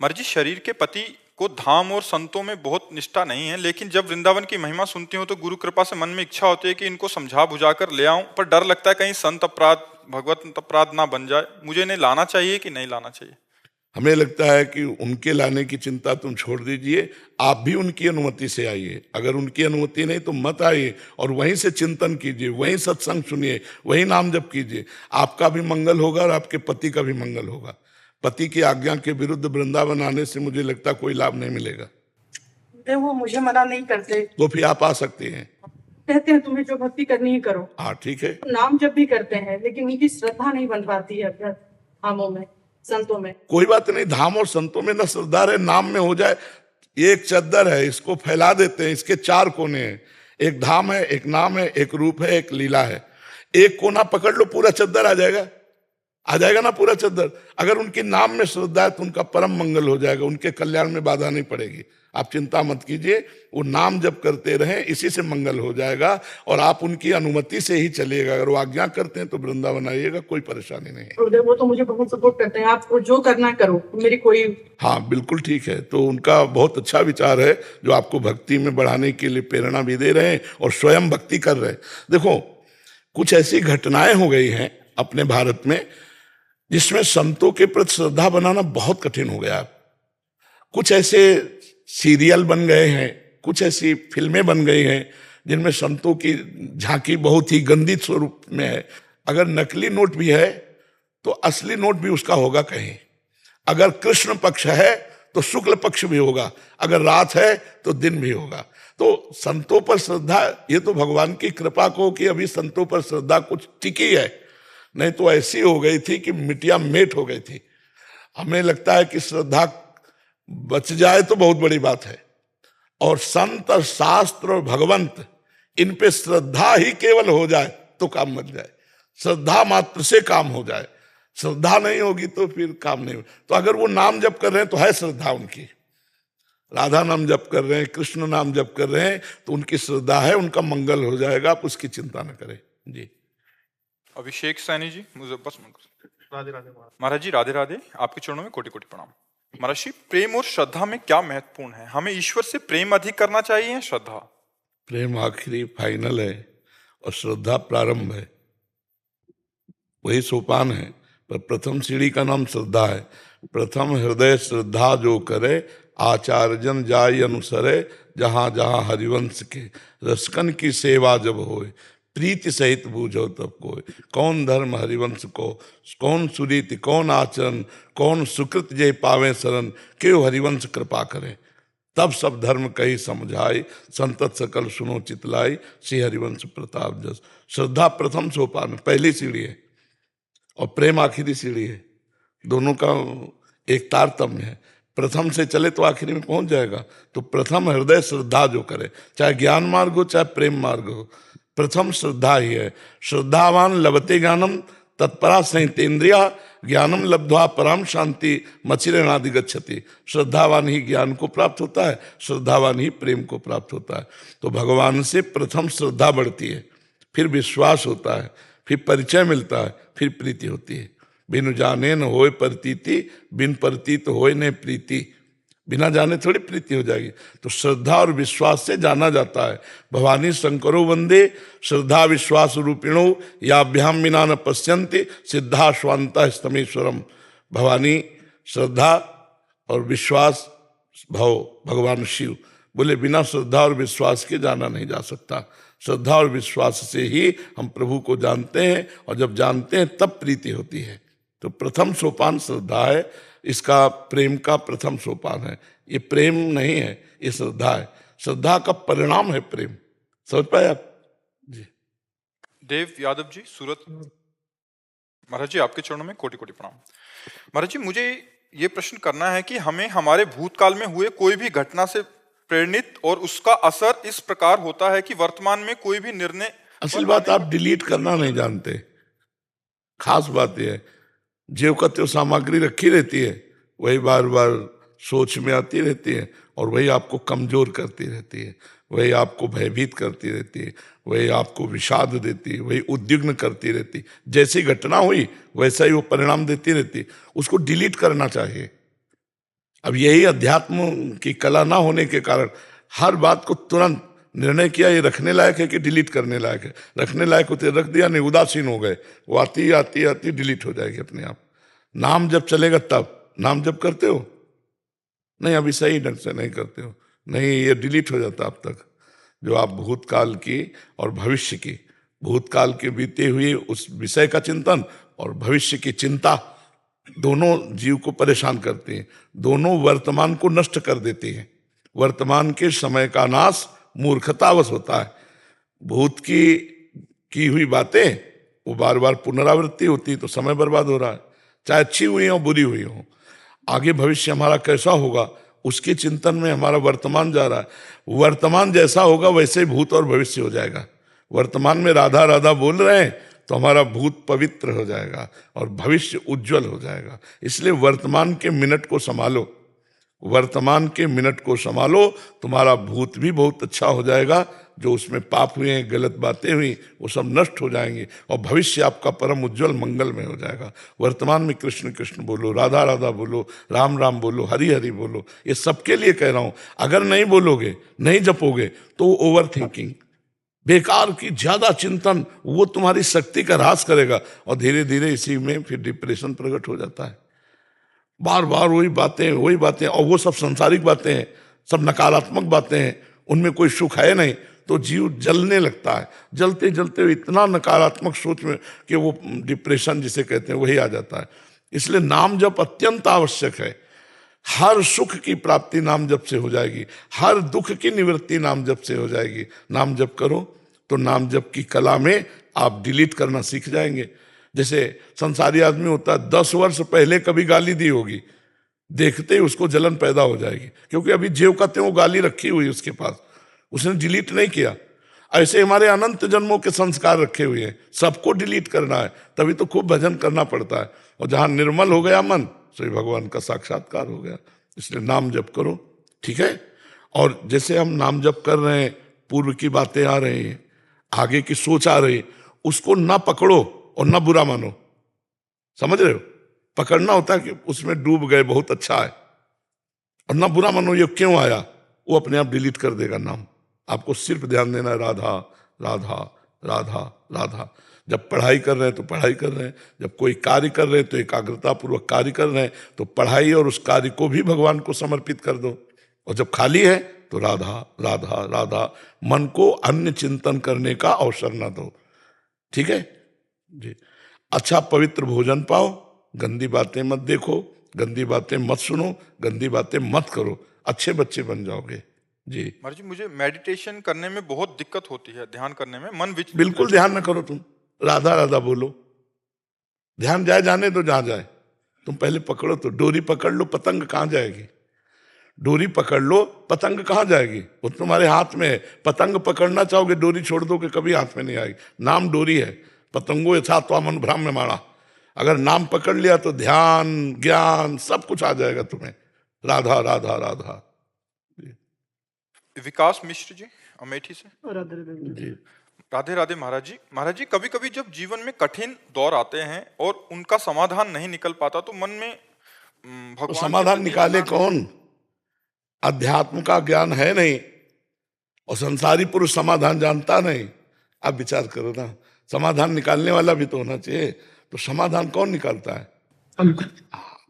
महाराज जी शरीर के पति को धाम और संतों में बहुत निष्ठा नहीं है, लेकिन जब वृंदावन की महिमा सुनती हूँ तो गुरु कृपा से मन में इच्छा होती है कि इनको समझा बुझा कर ले आऊं, पर डर लगता है कहीं संत अपराध भगवत अपराध ना बन जाए। मुझे इन्हें लाना चाहिए कि नहीं लाना चाहिए? हमें लगता है कि उनके लाने की चिंता तुम छोड़ दीजिए, आप भी उनकी अनुमति से आइए। अगर उनकी अनुमति नहीं तो मत आइए और वहीं से चिंतन कीजिए, वहीं सत्संग सुनिए, वहीं नाम जप कीजिए। आपका भी मंगल होगा और आपके पति का भी मंगल होगा। पति की आज्ञा के विरुद्ध वृंदावन आने से मुझे लगता है कोई लाभ नहीं मिलेगा। वो मुझे मना नहीं करते, तो फिर आप आ सकते हैं। कहते हैं तुम्हें जो भक्ति करनी ही करो। हाँ ठीक है। नाम जब भी करते हैं, लेकिन उनकी श्रद्धा नहीं बन पाती है अपने धामों में, संतों में। कोई बात नहीं, धाम और संतों में न श्रद्धा है, नाम में हो जाए। एक चद्दर है, इसको फैला देते हैं, इसके 4 कोने हैं। एक धाम है, एक नाम है, एक रूप है, एक लीला है। एक कोना पकड़ लो, पूरा चद्दर आ जाएगा ना पूरा चद्दर। अगर उनके नाम में श्रद्धा है तो उनका परम मंगल हो जाएगा, उनके कल्याण में बाधा नहीं पड़ेगी। आप चिंता मत कीजिए, वो नाम जप करते रहें, इसी से मंगल हो जाएगा। और आप उनकी अनुमति से ही चलिएगा। अगर वो आज्ञा करते हैं तो वृंदावन आइएगा, कोई परेशानी नहीं है। वो तो मुझे बहुत सपोर्ट करते हैं, आप जो करना करो, मेरी कोई। हाँ बिल्कुल ठीक है। तो उनका बहुत अच्छा विचार है जो आपको भक्ति में बढ़ाने के लिए प्रेरणा भी दे रहे हैं और स्वयं भक्ति कर रहे हैं। देखो कुछ ऐसी घटनाएं हो गई हैं अपने भारत में जिसमें संतों के प्रति श्रद्धा बनाना बहुत कठिन हो गया। कुछ ऐसे सीरियल बन गए हैं, कुछ ऐसी फिल्में बन गई हैं जिनमें संतों की झांकी बहुत ही गंदी स्वरूप में है। अगर नकली नोट भी है तो असली नोट भी उसका होगा कहीं। अगर कृष्ण पक्ष है तो शुक्ल पक्ष भी होगा, अगर रात है तो दिन भी होगा। तो संतों पर श्रद्धा, ये तो भगवान की कृपा को कि अभी संतों पर श्रद्धा कुछ टिकी है, नहीं तो ऐसी हो गई थी कि मिटिया मेट हो गई थी। हमें लगता है कि श्रद्धा बच जाए तो बहुत बड़ी बात है। और संत और शास्त्र और भगवंत, इन पे श्रद्धा ही केवल हो जाए तो काम बन जाए। श्रद्धा मात्र से काम हो जाए, श्रद्धा नहीं होगी तो फिर काम नहीं हो। तो अगर वो नाम जप कर रहे हैं तो है श्रद्धा उनकी, राधा नाम जप कर रहे हैं, कृष्ण नाम जप कर रहे हैं, तो उनकी श्रद्धा है, उनका मंगल हो जाएगा। आप उसकी चिंता न करें जी। अभिषेक सैनी जी, मुझे बस राधे राधे महाराज जी। राधे राधे, आपके चरणों में कोटि कोटि प्रणाम। महाराज जी प्रेम और श्रद्धा में क्या महत्वपूर्ण है? हमें ईश्वर से प्रेम अधिक करना चाहिए या श्रद्धा? प्रेम आखिरी फाइनल है और श्रद्धा प्रारंभ है, वही सोपान है। पर प्रथम सीढ़ी का नाम श्रद्धा है। प्रथम हृदय श्रद्धा जो करे, आचार्यजन जाय अनुसरे, जहां जहां हरिवंश के रसकन की सेवा जब होए, प्रीति सहित बूझो तब कोई। कौन धर्म हरिवंश को, कौन सुरीति, कौन आचरण, कौन सुकृत जय पावे शरण, क्यों हरिवंश कृपा करे। तब सब धर्म कही समझाई, संतत सकल सुनो चितलाई, श्री हरिवंश प्रताप जस। श्रद्धा प्रथम सोपान, पहली सीढ़ी है, और प्रेम आखिरी सीढ़ी है। दोनों का एक तारतम्य है। प्रथम से चले तो आखिरी में पहुंच जाएगा। तो प्रथम हृदय श्रद्धा जो करे, चाहे ज्ञान मार्ग हो चाहे प्रेम मार्ग हो, प्रथम श्रद्धा ही है। श्रद्धावान लभते ज्ञानम तत्परा संहितेन्द्रिया, ज्ञानम लब्ध्वा परम शांति मचिरेणादि गच्छति। श्रद्धावान ही ज्ञान को प्राप्त होता है, श्रद्धावान ही प्रेम को प्राप्त होता है। तो भगवान से प्रथम श्रद्धा बढ़ती है, फिर विश्वास होता है, फिर परिचय मिलता है, फिर प्रीति होती है। बिनु जाने न होए प्रतीति, बिन प्रतीत होए न प्रीति। बिना जाने थोड़ी प्रीति हो जाएगी। तो श्रद्धा और विश्वास से जाना जाता है। भवानी शंकरो वंदे श्रद्धा विश्वास रूपिणो, याभ्याम बिना न पश्यन्ति सिद्धा स्वांता स्तमेश्वरम। भवानी श्रद्धा और विश्वास भव भगवान शिव बोले, बिना श्रद्धा और विश्वास के जाना नहीं जा सकता। श्रद्धा और विश्वास से ही हम प्रभु को जानते हैं, और जब जानते हैं तब प्रीति होती है। तो प्रथम सोपान श्रद्धा है, इसका प्रेम का प्रथम सोपान है। ये प्रेम नहीं है, ये श्रद्धा है। श्रद्धा का परिणाम है प्रेम। समझ पाए आप जी? देव यादव जी, सूरत। महाराज जी आपके चरणों में कोटि कोटि प्रणाम। महाराज जी मुझे ये प्रश्न करना है कि हमें हमारे भूतकाल में हुए कोई भी घटना से प्रेरित और उसका असर इस प्रकार होता है कि वर्तमान में कोई भी निर्णय। असल बात आप डिलीट करना नहीं जानते। खास बात यह है, ज्यों का त्यों सामग्री रखी रहती है, वही बार बार सोच में आती रहती है और वही आपको कमजोर करती रहती है, वही आपको भयभीत करती रहती है, वही आपको विषाद देती है, वही उद्विग्न करती रहती है। जैसी घटना हुई वैसा ही वो परिणाम देती रहती है। उसको डिलीट करना चाहिए। अब यही अध्यात्म की कला ना होने के कारण हर बात को तुरंत निर्णय किया ये रखने लायक है कि डिलीट करने लायक है। रखने लायक होते रख दिया, नहीं उदासीन हो गए, वो आती आती आती डिलीट हो जाएगी अपने आप। नाम जब चलेगा तब। नाम जब करते हो नहीं, अभी सही ढंग से नहीं करते हो, नहीं ये डिलीट हो जाता अब तक। जो आप भूतकाल की और भविष्य की, भूतकाल के बीते हुए उस विषय का चिंतन और भविष्य की चिंता, दोनों जीव को परेशान करती हैं, दोनों वर्तमान को नष्ट कर देती हैं। वर्तमान के समय का नाश मूर्खतावश होता है। भूत की हुई बातें वो बार बार पुनरावृत्ति होती, तो समय बर्बाद हो रहा है, चाहे अच्छी हुई हो बुरी हुई हो। आगे भविष्य हमारा कैसा होगा उसके चिंतन में हमारा वर्तमान जा रहा है। वर्तमान जैसा होगा वैसे ही भूत और भविष्य हो जाएगा। वर्तमान में राधा राधा बोल रहे हैं तो हमारा भूत पवित्र हो जाएगा और भविष्य उज्जवल हो जाएगा। इसलिए वर्तमान के मिनट को संभालो, वर्तमान के मिनट को संभालो, तुम्हारा भूत भी बहुत अच्छा हो जाएगा। जो उसमें पाप हुए हैं, गलत बातें हुई, वो सब नष्ट हो जाएंगी और भविष्य आपका परम उज्जवल मंगल में हो जाएगा। वर्तमान में कृष्ण कृष्ण बोलो, राधा राधा बोलो, राम राम बोलो, हरि हरि बोलो। ये सबके लिए कह रहा हूं। अगर नहीं बोलोगे, नहीं जपोगे तो ओवर थिंकिंग, बेकार की ज्यादा चिंतन, वो तुम्हारी शक्ति का ह्रास करेगा और धीरे धीरे इसी में फिर डिप्रेशन प्रकट हो जाता है। बार बार वही बातें, और वो सब सांसारिक बातें हैं, सब नकारात्मक बातें हैं, उनमें कोई सुख है नहीं, तो जीव जलने लगता है। जलते जलते इतना नकारात्मक सोच में कि वो डिप्रेशन जिसे कहते हैं वही आ जाता है। इसलिए नाम जप अत्यंत आवश्यक है। हर सुख की प्राप्ति नाम जप से हो जाएगी, हर दुख की निवृत्ति नाम जप से हो जाएगी। नाम जप करो तो नाम जप की कला में आप डिलीट करना सीख जाएंगे। जैसे संसारी आदमी होता है, 10 वर्ष पहले कभी गाली दी होगी, देखते ही उसको जलन पैदा हो जाएगी, क्योंकि अभी जेव का त्यों गाली रखी हुई उसके पास, उसने डिलीट नहीं किया। ऐसे हमारे अनंत जन्मों के संस्कार रखे हुए हैं, सबको डिलीट करना है, तभी तो खूब भजन करना पड़ता है। और जहां निर्मल हो गया मन, सही भगवान का साक्षात्कार हो गया। इसलिए नाम जप करो, ठीक है। और जैसे हम नाम जप कर रहे हैं, पूर्व की बातें आ रही हैं, आगे की सोच आ रही है, उसको ना पकड़ो और ना बुरा मानो। समझ रहे हो? पकड़ना होता है कि उसमें डूब गए, बहुत अच्छा है, और ना बुरा मानो ये क्यों आया, वो अपने आप डिलीट कर देगा नाम। आपको सिर्फ ध्यान देना है राधा राधा राधा राधा। जब पढ़ाई कर रहे हैं तो पढ़ाई कर रहे हैं, जब कोई कार्य कर रहे हैं तो एकाग्रता पूर्वक कार्य कर रहे हैं, तो पढ़ाई और उस कार्य को भी भगवान को समर्पित कर दो। और जब खाली है तो राधा राधा राधा, मन को अन्य चिंतन करने का अवसर ना दो, ठीक है जी। अच्छा पवित्र भोजन पाओ, गंदी बातें मत देखो, गंदी बातें मत सुनो, गंदी बातें मत करो, अच्छे बच्चे बन जाओगे जी। महाराज जी, मुझे मेडिटेशन करने में बहुत दिक्कत होती है, ध्यान करने में मन विचलित। बिल्कुल ध्यान न करो, तुम राधा राधा बोलो, ध्यान जाए जाने दो जहां जाए। तुम पहले पकड़ो तो, डोरी पकड़ लो, पतंग कहां जाएगी? डोरी पकड़ लो, पतंग कहां जाएगी? वो तुम्हारे हाथ में है। पतंग पकड़ना चाहोगे, डोरी छोड़ दो कि कभी हाथ में नहीं आएगी। नाम डोरी है, पतंगो यथा त्वामन भ्राम्यमाणा। अगर नाम पकड़ लिया तो ध्यान ज्ञान सब कुछ आ जाएगा तुम्हें। राधा राधा राधा। विकास मिश्र जी अमेठी से। जी राधे राधे महाराज जी। महाराज जी, कभी कभी जब जीवन में कठिन दौर आते हैं और उनका समाधान नहीं निकल पाता तो मन में भगवान तो समाधान निकाले कौन? अध्यात्म का ज्ञान है नहीं और संसारी पुरुष समाधान जानता नहीं। आप विचार करो ना, समाधान निकालने वाला भी तो होना चाहिए। तो समाधान कौन निकालता है?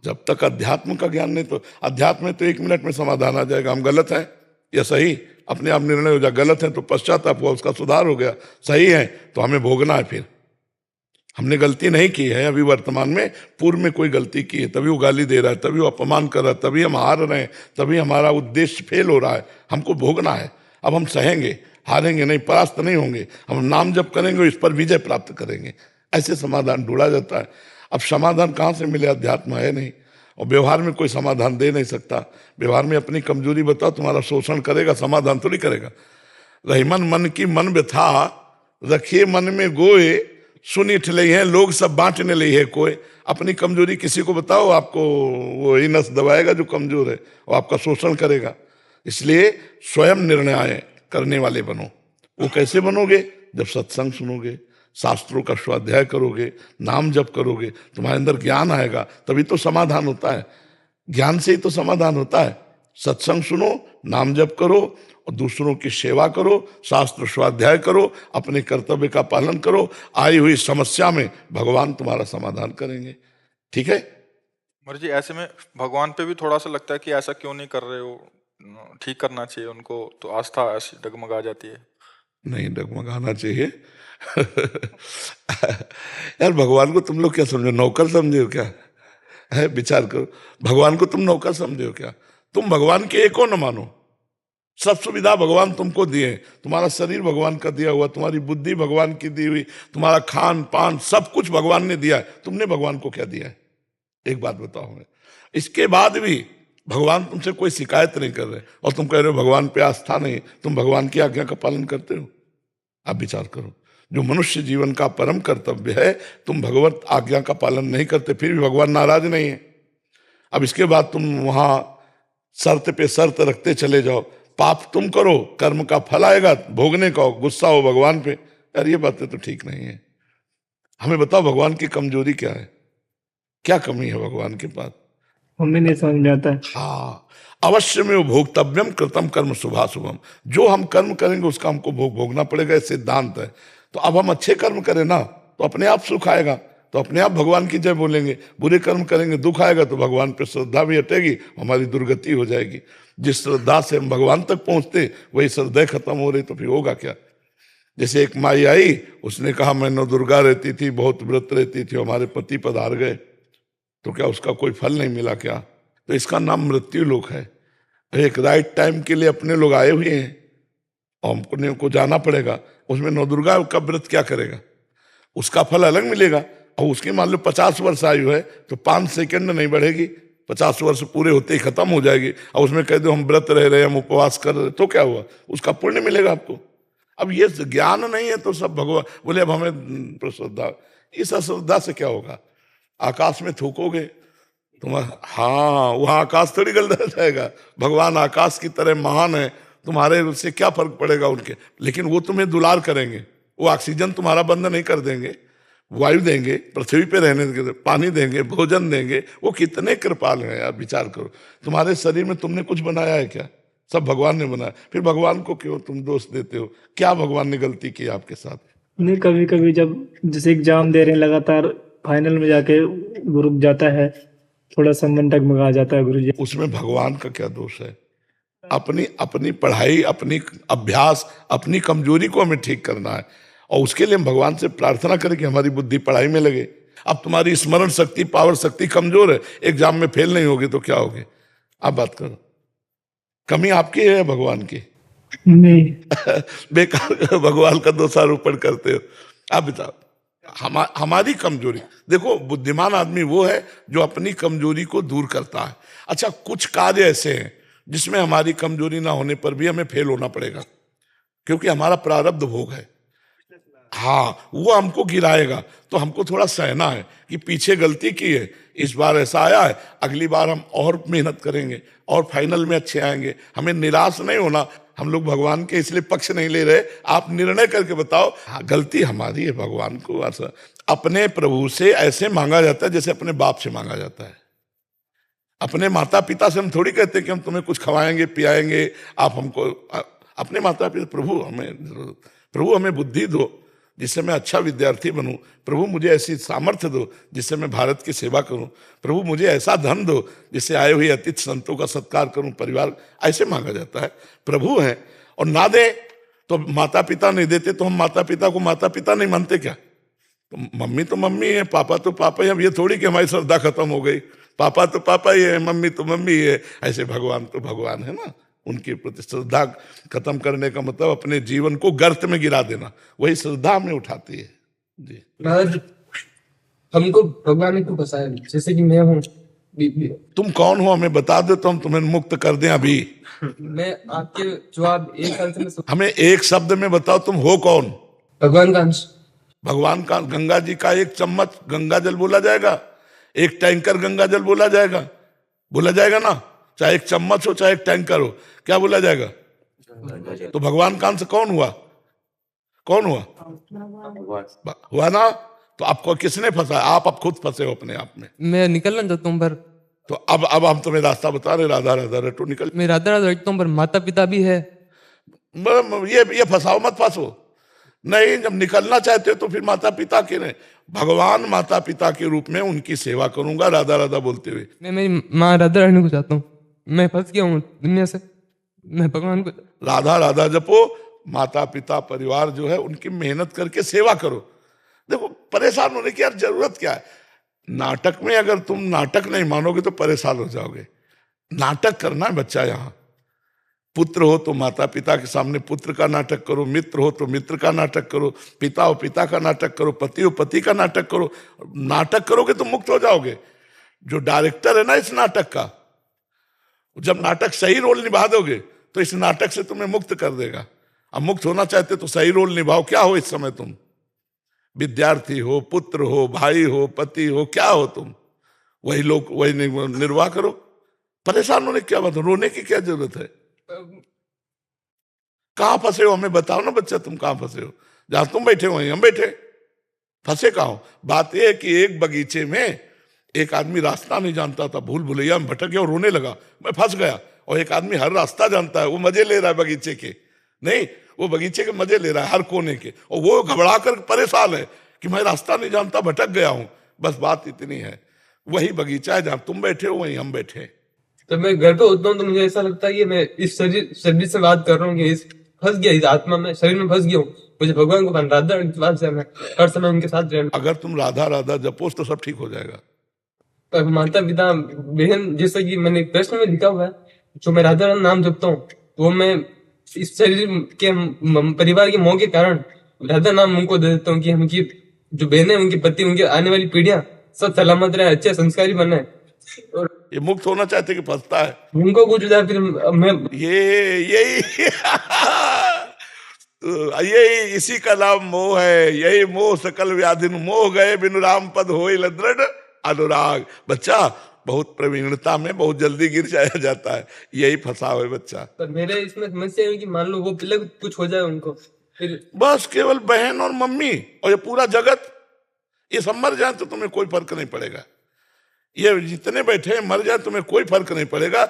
जब तक अध्यात्म का ज्ञान नहीं, तो अध्यात्म में तो 1 मिनट में समाधान आ जाएगा। हम गलत हैं या सही, अपने आप निर्णय हो जाए। गलत है तो पश्चाताप हुआ, उसका सुधार हो गया। सही है तो हमें भोगना है। फिर हमने गलती नहीं की है अभी वर्तमान में, पूर्व में कोई गलती की है, तभी वो गाली दे रहा है, तभी वो अपमान कर रहा है, तभी हम हार रहे हैं, तभी हमारा उद्देश्य फेल हो रहा है। हमको भोगना है। अब हम सहेंगे, हारेंगे नहीं, परास्त नहीं होंगे। हम नाम जप करेंगे, इस पर विजय प्राप्त करेंगे। ऐसे समाधान ढूंढा जाता है। अब समाधान कहाँ से मिले? अध्यात्म है नहीं और व्यवहार में कोई समाधान दे नहीं सकता। व्यवहार में अपनी कमजोरी बताओ, तुम्हारा शोषण करेगा, समाधान थोड़ी करेगा। रहीमन मन की मन व्यथा, रखिए मन में गोए, सुनी ठिलई है, लोग सब बांटने लई है। कोई अपनी कमजोरी किसी को बताओ, आपको वो ही नस दबाएगा जो कमजोर है, वो आपका शोषण करेगा। इसलिए स्वयं निर्णय करने वाले बनो। वो कैसे बनोगे? जब सत्संग सुनोगे, शास्त्रों का स्वाध्याय करोगे, नाम जप करोगे, तुम्हारे अंदर ज्ञान आएगा, तभी तो समाधान होता है। ज्ञान से ही तो समाधान होता है। सत्संग सुनो, नाम जप करो और दूसरों की सेवा करो, शास्त्र स्वाध्याय करो, अपने कर्तव्य का पालन करो। आई हुई समस्या में भगवान तुम्हारा समाधान करेंगे। ठीक है? महाराज जी, ऐसे में भगवान पे भी थोड़ा सा लगता है कि ऐसा क्यों नहीं कर रहे हो, ठीक करना चाहिए उनको, तो आस्था ऐसी डगमगा जाती है। नहीं डगमगाना चाहिए। यार भगवान को तुम लोग क्या समझो, नौकर समझे हो क्या? है, विचार करो, भगवान को तुम नौकर समझे हो क्या? तुम भगवान के एक हो न मानो। सब सुविधा भगवान तुमको दिए, तुम्हारा शरीर भगवान का दिया हुआ, तुम्हारी बुद्धि भगवान की दी हुई, तुम्हारा खान पान सब कुछ भगवान ने दिया है। तुमने भगवान को क्या दिया है? एक बात बताओ हमें। इसके बाद भी भगवान तुमसे कोई शिकायत नहीं कर रहे और तुम कह रहे हो भगवान पे आस्था नहीं। तुम भगवान की आज्ञा का पालन करते हो? आप विचार करो, जो मनुष्य जीवन का परम कर्तव्य है, तुम भगवत आज्ञा का पालन नहीं करते, फिर भी भगवान नाराज नहीं है। अब इसके बाद तुम वहां शर्त पे शर्त रखते चले जाओ, पाप तुम करो, कर्म का फल आएगा भोगने का, गुस्सा हो भगवान पे। यार ये बातें तो ठीक नहीं है। हमें बताओ भगवान की कमजोरी क्या है, क्या कमी है भगवान के पास? हमें नहीं समझ में आता है। हाँ, अवश्य में भोक्तव्यम कृतम कर्म शुभाशुभम। जो हम कर्म करेंगे उसका हमको भोगना पड़ेगा, ये सिद्धांत है। तो अब हम अच्छे कर्म करें ना, तो अपने आप सुख आएगा, तो अपने आप भगवान की जय बोलेंगे। बुरे कर्म करेंगे, दुख आएगा, तो भगवान पे श्रद्धा भी हटेगी, हमारी दुर्गति हो जाएगी। जिस श्रद्धा से हम भगवान तक पहुंचते, वही श्रद्धा खत्म हो रही, तो फिर होगा क्या? जैसे एक माई आई, उसने कहा मैं नौ दुर्गा रहती थी, बहुत व्रत रहती थी, हमारे पति पधार गए, तो क्या उसका कोई फल नहीं मिला क्या? तो इसका नाम मृत्यु लोक है। एक राइट टाइम के लिए अपने लोग आए हुए हैं और हमको जाना पड़ेगा। उसमें नौ दुर्गा का व्रत क्या करेगा? उसका फल अलग मिलेगा। और उसकी मान लो 50 वर्ष आयु है, तो 5 सेकंड नहीं बढ़ेगी, 50 वर्ष पूरे होते ही खत्म हो जाएगी। और उसमें कह दो हम व्रत रह रहे हैं, हम उपवास कर रहे, तो क्या हुआ? उसका पुण्य मिलेगा आपको। अब ये ज्ञान नहीं है तो सब भगवान बोले अब हमें श्रद्धा। इस अश्रद्धा से क्या होगा? आकाश में थूकोगे तुम, हाँ वहां आकाश थोड़ी गल जाएगा। भगवान आकाश की तरह महान है, तुम्हारे उससे क्या फर्क पड़ेगा उनके? लेकिन वो तुम्हें दुलार करेंगे, वो ऑक्सीजन तुम्हारा बंद नहीं कर देंगे, वायु देंगे, पृथ्वी पे रहने देंगे, पानी देंगे, भोजन देंगे। वो कितने कृपाल हैं यार, विचार करो। तुम्हारे शरीर में तुमने कुछ बनाया है क्या? सब भगवान ने बनाया। फिर भगवान को क्यों तुम दोष देते हो? क्या भगवान ने गलती की आपके साथ? नहीं, कभी कभी जब जैसे एग्जाम दे रहे हैं लगातार, फाइनल में जाके वो रुक जाता है, थोड़ा सा मन डगमगा जाता है गुरुजी। उसमें भगवान का क्या दोष है? अपनी अपनी पढ़ाई, अपनी अभ्यास, अपनी कमजोरी को हमें ठीक करना है और उसके लिए हम भगवान से प्रार्थना करें कि हमारी बुद्धि पढ़ाई में लगे। अब तुम्हारी स्मरण शक्ति, पावर शक्ति कमजोर है, एग्जाम में फेल नहीं होगे तो क्या होगे? आप बात करो। कमी आपकी है भगवान की नहीं। बेकार भगवान का दोषारोपण करते हो। आप बताओ, हमारी कमजोरी देखो। बुद्धिमान आदमी वो है जो अपनी कमजोरी को दूर करता है। अच्छा, कुछ कार्य ऐसे हैं जिसमें हमारी कमजोरी ना होने पर भी हमें फेल होना पड़ेगा, क्योंकि हमारा प्रारब्ध भोग है। हाँ, वो हमको गिराएगा, तो हमको थोड़ा सहना है कि पीछे गलती की है, इस बार ऐसा आया है, अगली बार हम और मेहनत करेंगे और फाइनल में अच्छे आएंगे। हमें निराश नहीं होना। हम लोग भगवान के इसलिए पक्ष नहीं ले रहे। आप निर्णय करके बताओ। हाँ, गलती हमारी है। भगवान को अपने प्रभु से ऐसे मांगा जाता है जैसे अपने बाप से मांगा जाता है। अपने माता पिता से हम थोड़ी कहते कि हम तुम्हें कुछ खवाएंगे पियाएंगे, आप हमको। अपने माता पिता, प्रभु हमें बुद्धि दो जिससे मैं अच्छा विद्यार्थी बनूं। प्रभु मुझे ऐसी सामर्थ्य दो जिससे मैं भारत की सेवा करूं। प्रभु मुझे ऐसा धन दो जिससे आए हुए अतिथि संतों का सत्कार करूं, परिवार। ऐसे मांगा जाता है। प्रभु है और ना दे तो माता पिता नहीं देते तो हम माता पिता को माता पिता नहीं मानते क्या? तो मम्मी है, पापा तो पापा ही। अब ये थोड़ी कि हमारी श्रद्धा खत्म हो गई, पापा तो पापा ही है, मम्मी तो मम्मी ही है। ऐसे भगवान तो भगवान है ना। उनके प्रति श्रद्धा खत्म करने का मतलब अपने जीवन को गर्त में गिरा देना, वही श्रद्धा हमें उठाती है जी। महाराज, हमको भगवान ने क्यों फंसाया? जैसे कि मैं हूँ, तुम कौन हो हमें बता दो तो हम तुम्हें मुक्त कर दें अभी। मैं आपके जवाब एक साल से हमें एक शब्द में बताओ, तुम हो कौन? भगवान का अंश। भगवान का गंगा जी का एक चम्मच गंगा जल बोला जाएगा, एक टैंकर गंगा जल बोला जाएगा ना, चाहे एक चम्मच हो चाहे एक टैंकर हो, क्या बोला जाएगा? तो भगवान का अंश कौन हुआ? हुआ ना? तो आपको किसने फंसा? आप अब खुद फंसे हो अपने आप में। मैं निकलना चाहता हूँ पर तो अब हम तुम्हें रास्ता बता रहे, राधा राधा रटो निकल। मैं राधा राधा रखता हूँ पर माता पिता भी है। ये फंसाओ मत फंसो। नहीं, जब निकलना चाहते हो तो फिर माता पिता के नहीं, भगवान माता पिता के रूप में उनकी सेवा करूंगा राधा राधा बोलते हुए। मैं मेरी माँ राधा रहने को चाहता हूँ, मैं फंस गया हूँ दुनिया से, मैं भगवान को। राधा राधा जपो, माता पिता परिवार जो है उनकी मेहनत करके सेवा करो। देखो, परेशान होने की यार जरूरत क्या है? नाटक में अगर तुम नाटक नहीं मानोगे तो परेशान हो जाओगे। नाटक करना है बच्चा। यहाँ पुत्र हो तो माता पिता के सामने पुत्र का नाटक करो, मित्र हो तो मित्र का नाटक करो, पिता हो पिता का नाटक करो, पति हो पति का नाटक करो। नाटक करोगे तो मुक्त हो जाओगे। जो डायरेक्टर है ना इस नाटक का, जब नाटक सही रोल निभा दोगे तो इस नाटक से तुम्हें मुक्त कर देगा। अब मुक्त होना चाहते तो सही रोल निभाओ। क्या हो इस समय तुम? विद्यार्थी हो, पुत्र हो, भाई हो, पति हो, क्या हो तुम? वही लोग वही निर्वाह करो। परेशान होने की क्या बात है? रोने की क्या जरूरत है? कहां फंसे हो हमें बताओ ना बच्चा, तुम कहां फंसे हो? जहां तुम बैठे हो वहीं हम बैठे, फंसे कहां हो? बात यह है कि एक बगीचे में एक आदमी रास्ता नहीं जानता था, भूल भुलैया में भटक गया और रोने लगा, मैं फंस गया। और एक आदमी हर रास्ता जानता है, वो मजे ले रहा है बगीचे के, नहीं वो बगीचे के मजे ले रहा है हर कोने के, और वो घबरा कर परेशान है कि मैं रास्ता नहीं जानता, भटक गया हूं। बस बात इतनी है। वही बगीचा है जहां तुम बैठे हो वहीं हम बैठे। तो मैं घर पे होता हूँ तो मुझे ऐसा लगता है कि मैं इस शरीर से बात कर रहा हूँ, कि इस फंस गया, इस आत्मा में, शरीर में फंस गया हूँ। मुझे भगवान को राधा के पास से मैं हर समय उनके साथ रहना। अगर तुम राधा राधा जपोस तो सब ठीक हो जाएगा। पर माता पिता बहन, जैसे कि मैंने प्रश्न में लिखा हुआ है, जो मैं राधा नाम जपता हूँ वो मैं इस शरीर के परिवार के मोह के कारण राधा नाम उनको दे देता हूँ, कि उनकी जो बहनें, उनके पति, उनकी आने वाली पीढ़ियां सब सलामत रहे, अच्छे संस्कारी बने। और ये मुक्त होना चाहते कि फंसता है? उनको कुछ होता है फिर मैं यही यही इसी का नाम मोह है। यही मोह सकल व्याधिन मोह गए, बिनु राम पद होय दृढ़ अनुराग। बच्चा बहुत प्रवीणता में बहुत जल्दी गिर जाया जाता है, यही फंसाव है बच्चा। पर मेरे इसमें समस्या है कि मान लो वो पिले कुछ हो जाए उनको, फिर बस केवल बहन और मम्मी और ये पूरा जगत, ये सब मर जाए तो तुम्हें कोई फर्क नहीं पड़ेगा। ये जितने बैठे मर जाए तुम्हें कोई फर्क नहीं पड़ेगा।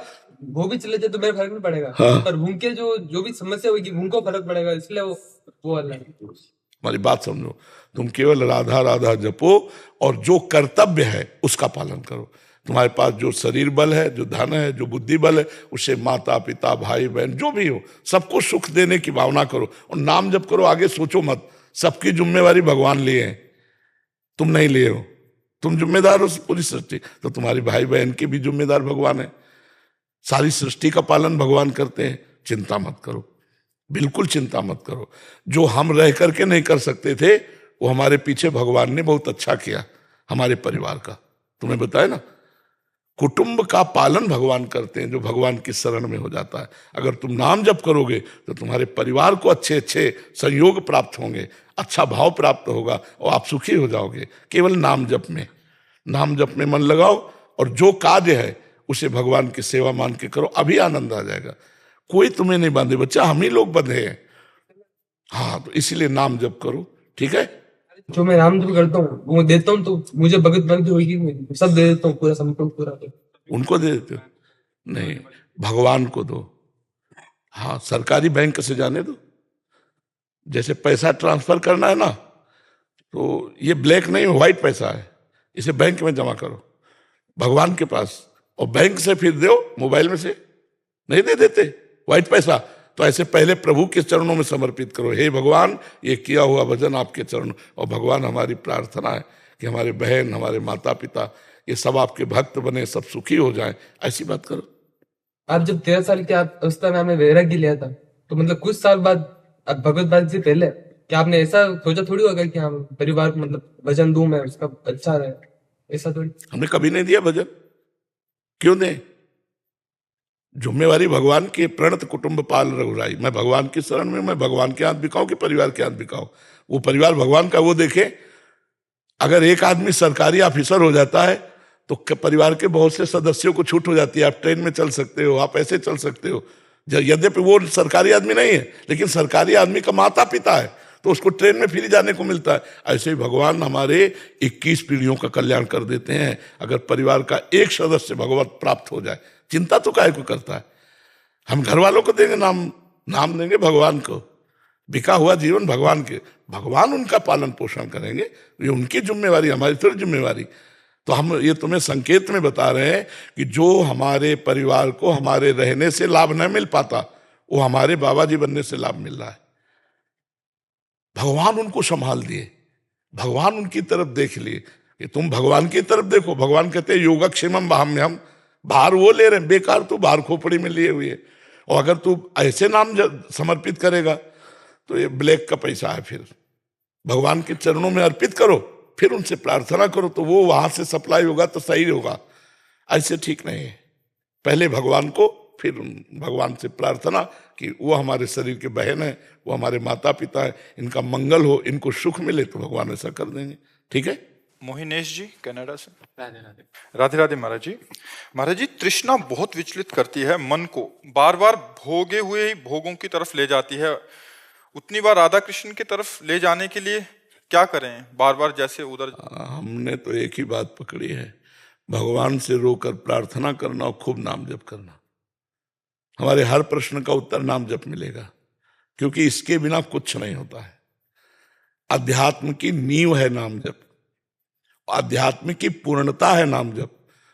वो भी चले जाए तो मेरे फर्क नहीं पड़ेगा। हाँ। पर उनके जो भी समस्या होगी उनको फर्क पड़ेगा, इसलिए वो अलग है। हमारी बात समझो, तुम केवल राधा राधा जपो और जो कर्तव्य है उसका पालन करो। तुम्हारे पास जो शरीर बल है, जो धन है, जो बुद्धि बल है, उससे माता पिता भाई बहन जो भी हो सबको सुख देने की भावना करो और नाम जप करो। आगे सोचो मत, सबकी जिम्मेवारी भगवान लिए है, तुम नहीं लिए हो। तुम जिम्मेदार हो पूरी सृष्टि, तो तुम्हारी भाई बहन की भी जिम्मेदार भगवान है। सारी सृष्टि का पालन भगवान करते हैं। चिंता मत करो, बिल्कुल चिंता मत करो। जो हम रह करके नहीं कर सकते थे वो हमारे पीछे भगवान ने बहुत अच्छा किया। हमारे परिवार का तुम्हें बताया ना, कुटुंब का पालन भगवान करते हैं जो भगवान की शरण में हो जाता है। अगर तुम नाम जप करोगे तो तुम्हारे परिवार को अच्छे अच्छे संयोग प्राप्त होंगे, अच्छा भाव प्राप्त होगा और आप सुखी हो जाओगे। केवल नाम जप में मन लगाओ और जो कार्य है उसे भगवान की सेवा मान के करो, अभी आनंद आ जाएगा। कोई तुम्हें नहीं बांधे बच्चा, हम ही लोग बंधे हैं। हाँ, तो इसीलिए नाम जप करो, ठीक है। जो मैं नाम जप करता हूँ वो देता हूँ तो मुझे भगत भक्ति होगी, मैं सब दे देता हूँ, पूरा संपूर्ण पूरा। उनको दे देते हो? नहीं, भगवान को दो। हाँ, सरकारी बैंक से जाने दो। जैसे पैसा ट्रांसफर करना है ना, तो ये ब्लैक नहीं व्हाइट पैसा है, इसे बैंक में जमा करो भगवान के पास, और बैंक से फिर दो मोबाइल में से। नहीं दे देते व्हाइट पैसा, तो ऐसे पहले प्रभु के चरणों में समर्पित करो। हे भगवान, ये किया हुआ भजन आपके चरणों, और भगवान हमारी प्रार्थना है कि हमारे बहन, हमारे माता पिता ये सब आपके भक्त बने, सब सुखी हो जाएं, ऐसी बात करो। आप जब 13 साल की अवस्था में आपने वैराग्य लिया था, तो मतलब कुछ साल बाद अब भगवत बात से पहले क्या आपने ऐसा सोचा थोड़ी होगा कि हाँ परिवार को मतलब भजन दूं मैं, उसका अच्छा रहे, ऐसा थोड़ी। हमने कभी नहीं दिया भजन, क्यों दें? जिम्मेवारी भगवान की, प्रणत कुटुंब पाल रघुराई। मैं भगवान की शरण में, मैं भगवान के हाथ बिकाऊं कि परिवार के हाथ बिकाऊं? वो परिवार भगवान का, वो देखे। अगर एक आदमी सरकारी ऑफिसर हो जाता है तो परिवार के बहुत से सदस्यों को छूट हो जाती है। आप ट्रेन में चल सकते हो, आप ऐसे चल सकते हो। यद्यपि वो सरकारी आदमी नहीं है, लेकिन सरकारी आदमी का माता पिता है, तो उसको ट्रेन में फ्री जाने को मिलता है। ऐसे ही भगवान हमारे 21 पीढ़ियों का कल्याण कर देते हैं अगर परिवार का एक सदस्य भगवत प्राप्त हो जाए। चिंता तो काहे को करता है? हम घर वालों को देंगे नाम, नाम देंगे भगवान को। बिका हुआ जीवन भगवान के, भगवान उनका पालन पोषण करेंगे, ये उनकी जिम्मेवारी, हमारी थोड़ी जिम्मेवारी। तो हम ये तुम्हें संकेत में बता रहे हैं कि जो हमारे परिवार को हमारे रहने से लाभ न मिल पाता, वो हमारे बाबा जी बनने से लाभ मिल रहा है। भगवान उनको संभाल दिए, भगवान उनकी तरफ देख लिए कि तुम भगवान की तरफ देखो। भगवान कहते हैं योगक्षेमम बाह्म्यहम, भार वो ले रहे हैं, बेकार तू भार खोपड़ी में लिए हुए। और अगर तू ऐसे नाम समर्पित करेगा तो ये ब्लैक का पैसा है। फिर भगवान के चरणों में अर्पित करो, फिर उनसे प्रार्थना करो, तो वो वहां से सप्लाई होगा तो सही होगा। ऐसे ठीक नहीं है। पहले भगवान को, फिर भगवान से प्रार्थना कि वो हमारे शरीर के बहन है, वो हमारे माता पिता है, इनका मंगल हो, इनको सुख मिले, तो भगवान ऐसा कर देंगे। ठीक है। मोहिनेश जी कनाडा से। राधे राधे। राधे राधे महाराज जी। महाराज जी, तृष्णा बहुत विचलित करती है मन को, बार बार भोगे हुए ही भोगों की तरफ ले जाती है। उतनी बार राधा कृष्ण की तरफ ले जाने के लिए क्या करें? बार बार जैसे उधर। हमने तो एक ही बात पकड़ी है, भगवान से रोकर प्रार्थना करना और खूब नाम जप करना। हमारे हर प्रश्न का उत्तर नाम जप मिलेगा, क्योंकि इसके बिना कुछ नहीं होता है। अध्यात्म की नींव है नाम जप, अध्यात्म की पूर्णता है नाम जप,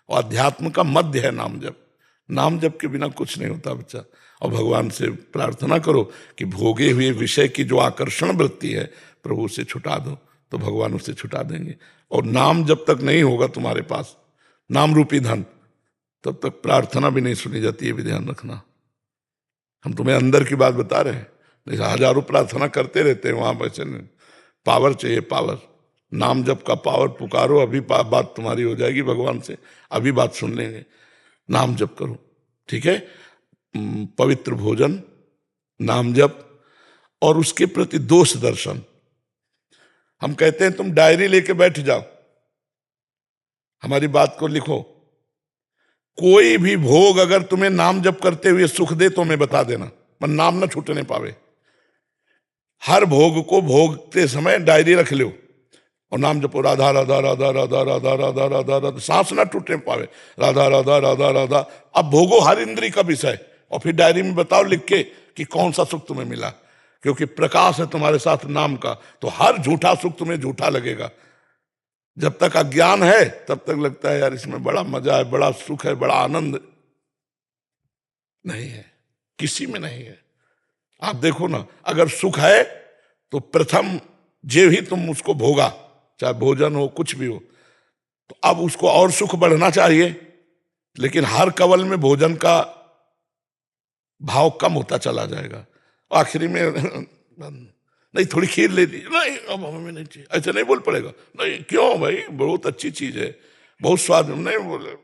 और अध्यात्म का मध्य है नाम जप। नाम जप के बिना कुछ नहीं होता बच्चा। और भगवान से प्रार्थना करो कि भोगे हुए विषय की जो आकर्षण वृत्ति है प्रभु से छुटा दो, तो भगवान उसे छुटा देंगे। और नाम जब तक नहीं होगा तुम्हारे पास नाम रूपी धन, तब तक प्रार्थना भी नहीं सुनी जाती है, भी ध्यान रखना। हम तुम्हें अंदर की बात बता रहे हैं, जैसे हजारों प्रार्थना करते रहते हैं, वहां वैसे नहीं। पावर चाहिए, पावर। नाम जप का पावर, पुकारो, अभी बात तुम्हारी हो जाएगी भगवान से, अभी बात सुन लेंगे। नाम जप करो, ठीक है। पवित्र भोजन, नाम जप, और उसके प्रति दोष दर्शन। हम कहते हैं तुम डायरी लेके बैठ जाओ, हमारी बात को लिखो। कोई भी भोग अगर तुम्हें नाम जप करते हुए सुख दे तो हमें बता देना, पर नाम ना छूटने पावे। हर भोग को भोगते समय डायरी रख लो और नाम जपो, राधा राधा राधा राधा राधा राधा राधा राधा, सांस ना टूटने पावे, राधा राधा राधा राधा। अब भोगो हर इंद्री का विषय, और फिर डायरी में बताओ लिख के कि कौन सा सुख तुम्हें मिला। क्योंकि प्रकाश है तुम्हारे साथ नाम का, तो हर झूठा सुख तुम्हें झूठा लगेगा। जब तक अज्ञान है तब तक लगता है यार इसमें बड़ा मजा है, बड़ा सुख है, बड़ा आनंद। नहीं है, किसी में नहीं है। आप देखो ना, अगर सुख है तो प्रथम जो ही तुम उसको भोगा, चाहे भोजन हो कुछ भी हो, तो अब उसको और सुख बढ़ना चाहिए। लेकिन हर कवल में भोजन का भाव कम होता चला जाएगा। आखिरी में नहीं थोड़ी खीर ले ली, नहीं अब हमें नहीं चाहिए, ऐसे नहीं बोल पड़ेगा। नहीं क्यों भाई, बहुत अच्छी चीज है, बहुत स्वाद, नहीं बोले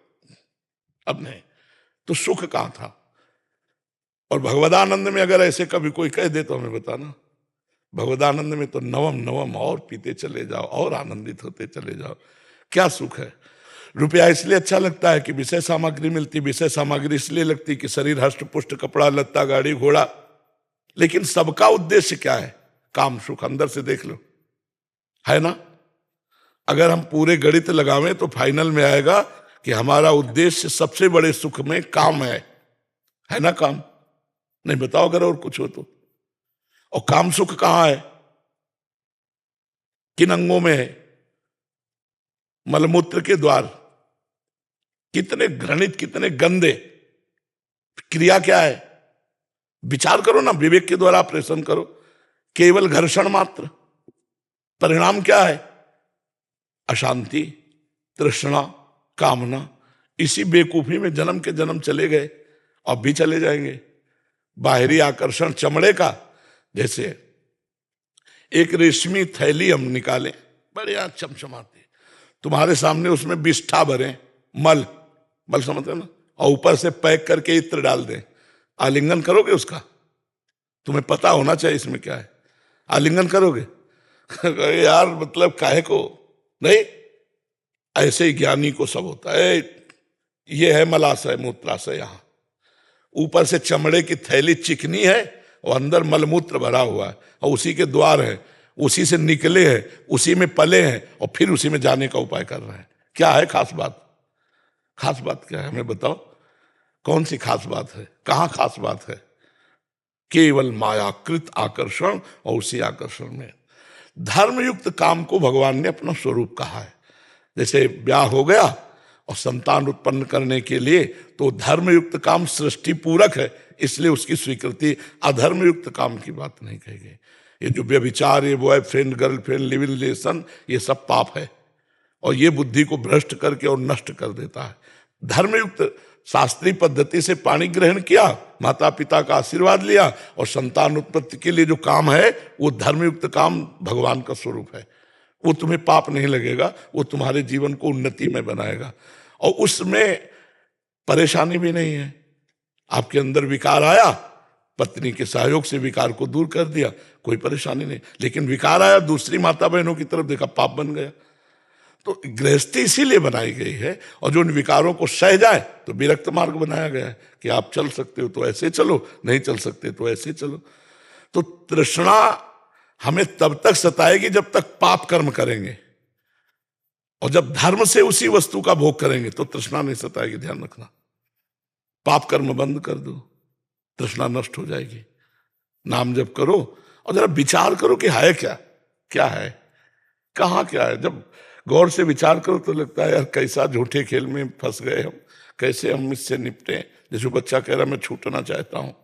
अब नहीं। तो सुख कहाँ था? और भगवदानंद में अगर ऐसे कभी कोई कह दे तो हमें बताना। भगवदानंद में तो नवम नवम और पीते चले जाओ और आनंदित होते चले जाओ। क्या सुख है। रुपया इसलिए अच्छा लगता है कि विषय सामग्री मिलती, विषय सामग्री इसलिए लगती कि शरीर हष्ट पुष्ट, कपड़ा लत्ता, गाड़ी घोड़ा। लेकिन सबका उद्देश्य क्या है? काम सुख। अंदर से देख लो, है ना। अगर हम पूरे गणित लगावें तो फाइनल में आएगा कि हमारा उद्देश्य सबसे बड़े सुख में काम है ना। काम नहीं, बताओ अगर और कुछ हो तो। और काम सुख कहां है, किन अंगों में है? मलमूत्र के द्वार। कितने घृणित, कितने गंदे। क्रिया क्या है? विचार करो ना, विवेक के द्वारा ऑपरेशन करो। केवल घर्षण मात्र। परिणाम क्या है? अशांति, तृष्णा, कामना। इसी बेकूफी में जन्म के जन्म चले गए, अब भी चले जाएंगे। बाहरी आकर्षण चमड़े का, जैसे एक रेशमी थैली हम निकालें, बढ़िया चमचमाती, तुम्हारे सामने उसमें विष्ठा भरे, मल समझते ना, और ऊपर से पैक करके इत्र डाल दें, आलिंगन करोगे उसका? तुम्हें पता होना चाहिए इसमें क्या है। आलिंगन करोगे? यार मतलब काहे को नहीं, ऐसे ही ज्ञानी को सब होता है। ये है मलाशय मूत्राशय, यहां ऊपर से चमड़े की थैली चिकनी है और अंदर मलमूत्र भरा हुआ है, और उसी के द्वार है, उसी से निकले हैं, उसी में पले हैं, और फिर उसी में जाने का उपाय कर रहे हैं। क्या है खास बात? खास बात क्या है हमें बताओ, कौन सी खास बात है? कहां खास बात है? केवल मायाकृत आकर्षण, और उसी आकर्षण में धर्मयुक्त काम को भगवान ने अपना स्वरूप कहा है। जैसे ब्याह हो गया और संतान उत्पन्न करने के लिए तो धर्मयुक्त काम सृष्टि पूरक है, इसलिए उसकी स्वीकृति, अधर्मयुक्त काम की बात नहीं कही गई। ये जो व्यभिचार, ये बॉयफ्रेंड गर्लफ्रेंड लिविंग रिलेशन, ये सब पाप है और ये बुद्धि को भ्रष्ट करके और नष्ट कर देता है। धर्मयुक्त शास्त्रीय पद्धति से पाणी ग्रहण किया, माता पिता का आशीर्वाद लिया, और संतान उत्पत्ति के लिए जो काम है वो धर्मयुक्त काम भगवान का स्वरूप है। वो तुम्हें पाप नहीं लगेगा, वो तुम्हारे जीवन को उन्नति में बनाएगा, और उसमें परेशानी भी नहीं है। आपके अंदर विकार आया, पत्नी के सहयोग से विकार को दूर कर दिया, कोई परेशानी नहीं। लेकिन विकार आया, दूसरी माता बहनों की तरफ देखा, पाप बन गया। तो गृहस्थी इसीलिए बनाई गई है, और जो उन विकारों को सह जाए तो विरक्त मार्ग बनाया गया है कि आप चल सकते हो तो ऐसे चलो, नहीं चल सकते तो ऐसे चलो। तो तृष्णा हमें तब तक सताएगी जब तक पाप कर्म करेंगे, और जब धर्म से उसी वस्तु का भोग करेंगे तो तृष्णा नहीं सताएगी। ध्यान रखना, पाप कर्म बंद कर दो, तृष्णा नष्ट हो जाएगी। नाम जप करो और जरा विचार करो कि है क्या, क्या है, कहाँ क्या है। जब गौर से विचार करो तो लगता है यार कैसा झूठे खेल में फंस गए हम, कैसे हम इससे निपटे। जैसे बच्चा कह रहा मैं छूटना चाहता हूँ,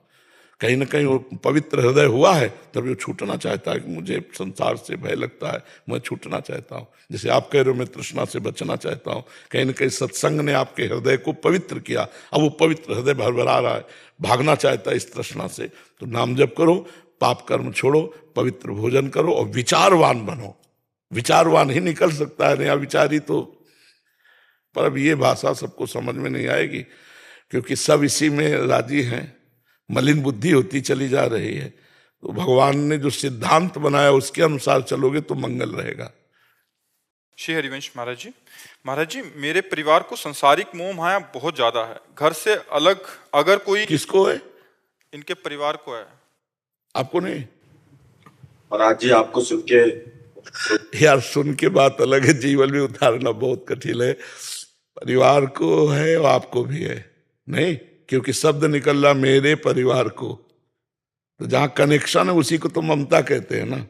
कहीं ना कहीं वो पवित्र हृदय हुआ है तब वो छूटना चाहता है कि मुझे संसार से भय लगता है, मैं छूटना चाहता हूँ। जैसे आप कह रहे हो मैं तृष्णा से बचना चाहता हूँ, कहीं ना कहीं सत्संग ने आपके हृदय को पवित्र किया, अब वो पवित्र हृदय भरभरा रहा है, भागना चाहता है इस तृष्णा से। तो नाम जप करो, पाप कर्म छोड़ो, पवित्र भोजन करो और विचारवान बनो। विचारवान ही निकल सकता है, नया विचारी तो। पर अब ये भाषा सबको समझ में नहीं आएगी क्योंकि सब इसी में राजी हैं, मलिन बुद्धि होती चली जा रही है। तो भगवान ने जो सिद्धांत बनाया उसके अनुसार चलोगे तो मंगल रहेगा। श्री हरिवंश महाराज जी, मेरे परिवार को संसारिक मोह माया बहुत ज्यादा है। घर से अलग अगर कोई, किसको है? इनके परिवार को है, आपको नहीं? महाराज जी आपको सुन के, यार सुन के बात अलग है, जीवन में उतारना बहुत कठिन है। परिवार को है और आपको भी है नहीं, क्योंकि शब्द निकल रहा मेरे परिवार को, तो जहां कनेक्शन है उसी को तो ममता कहते हैं ना।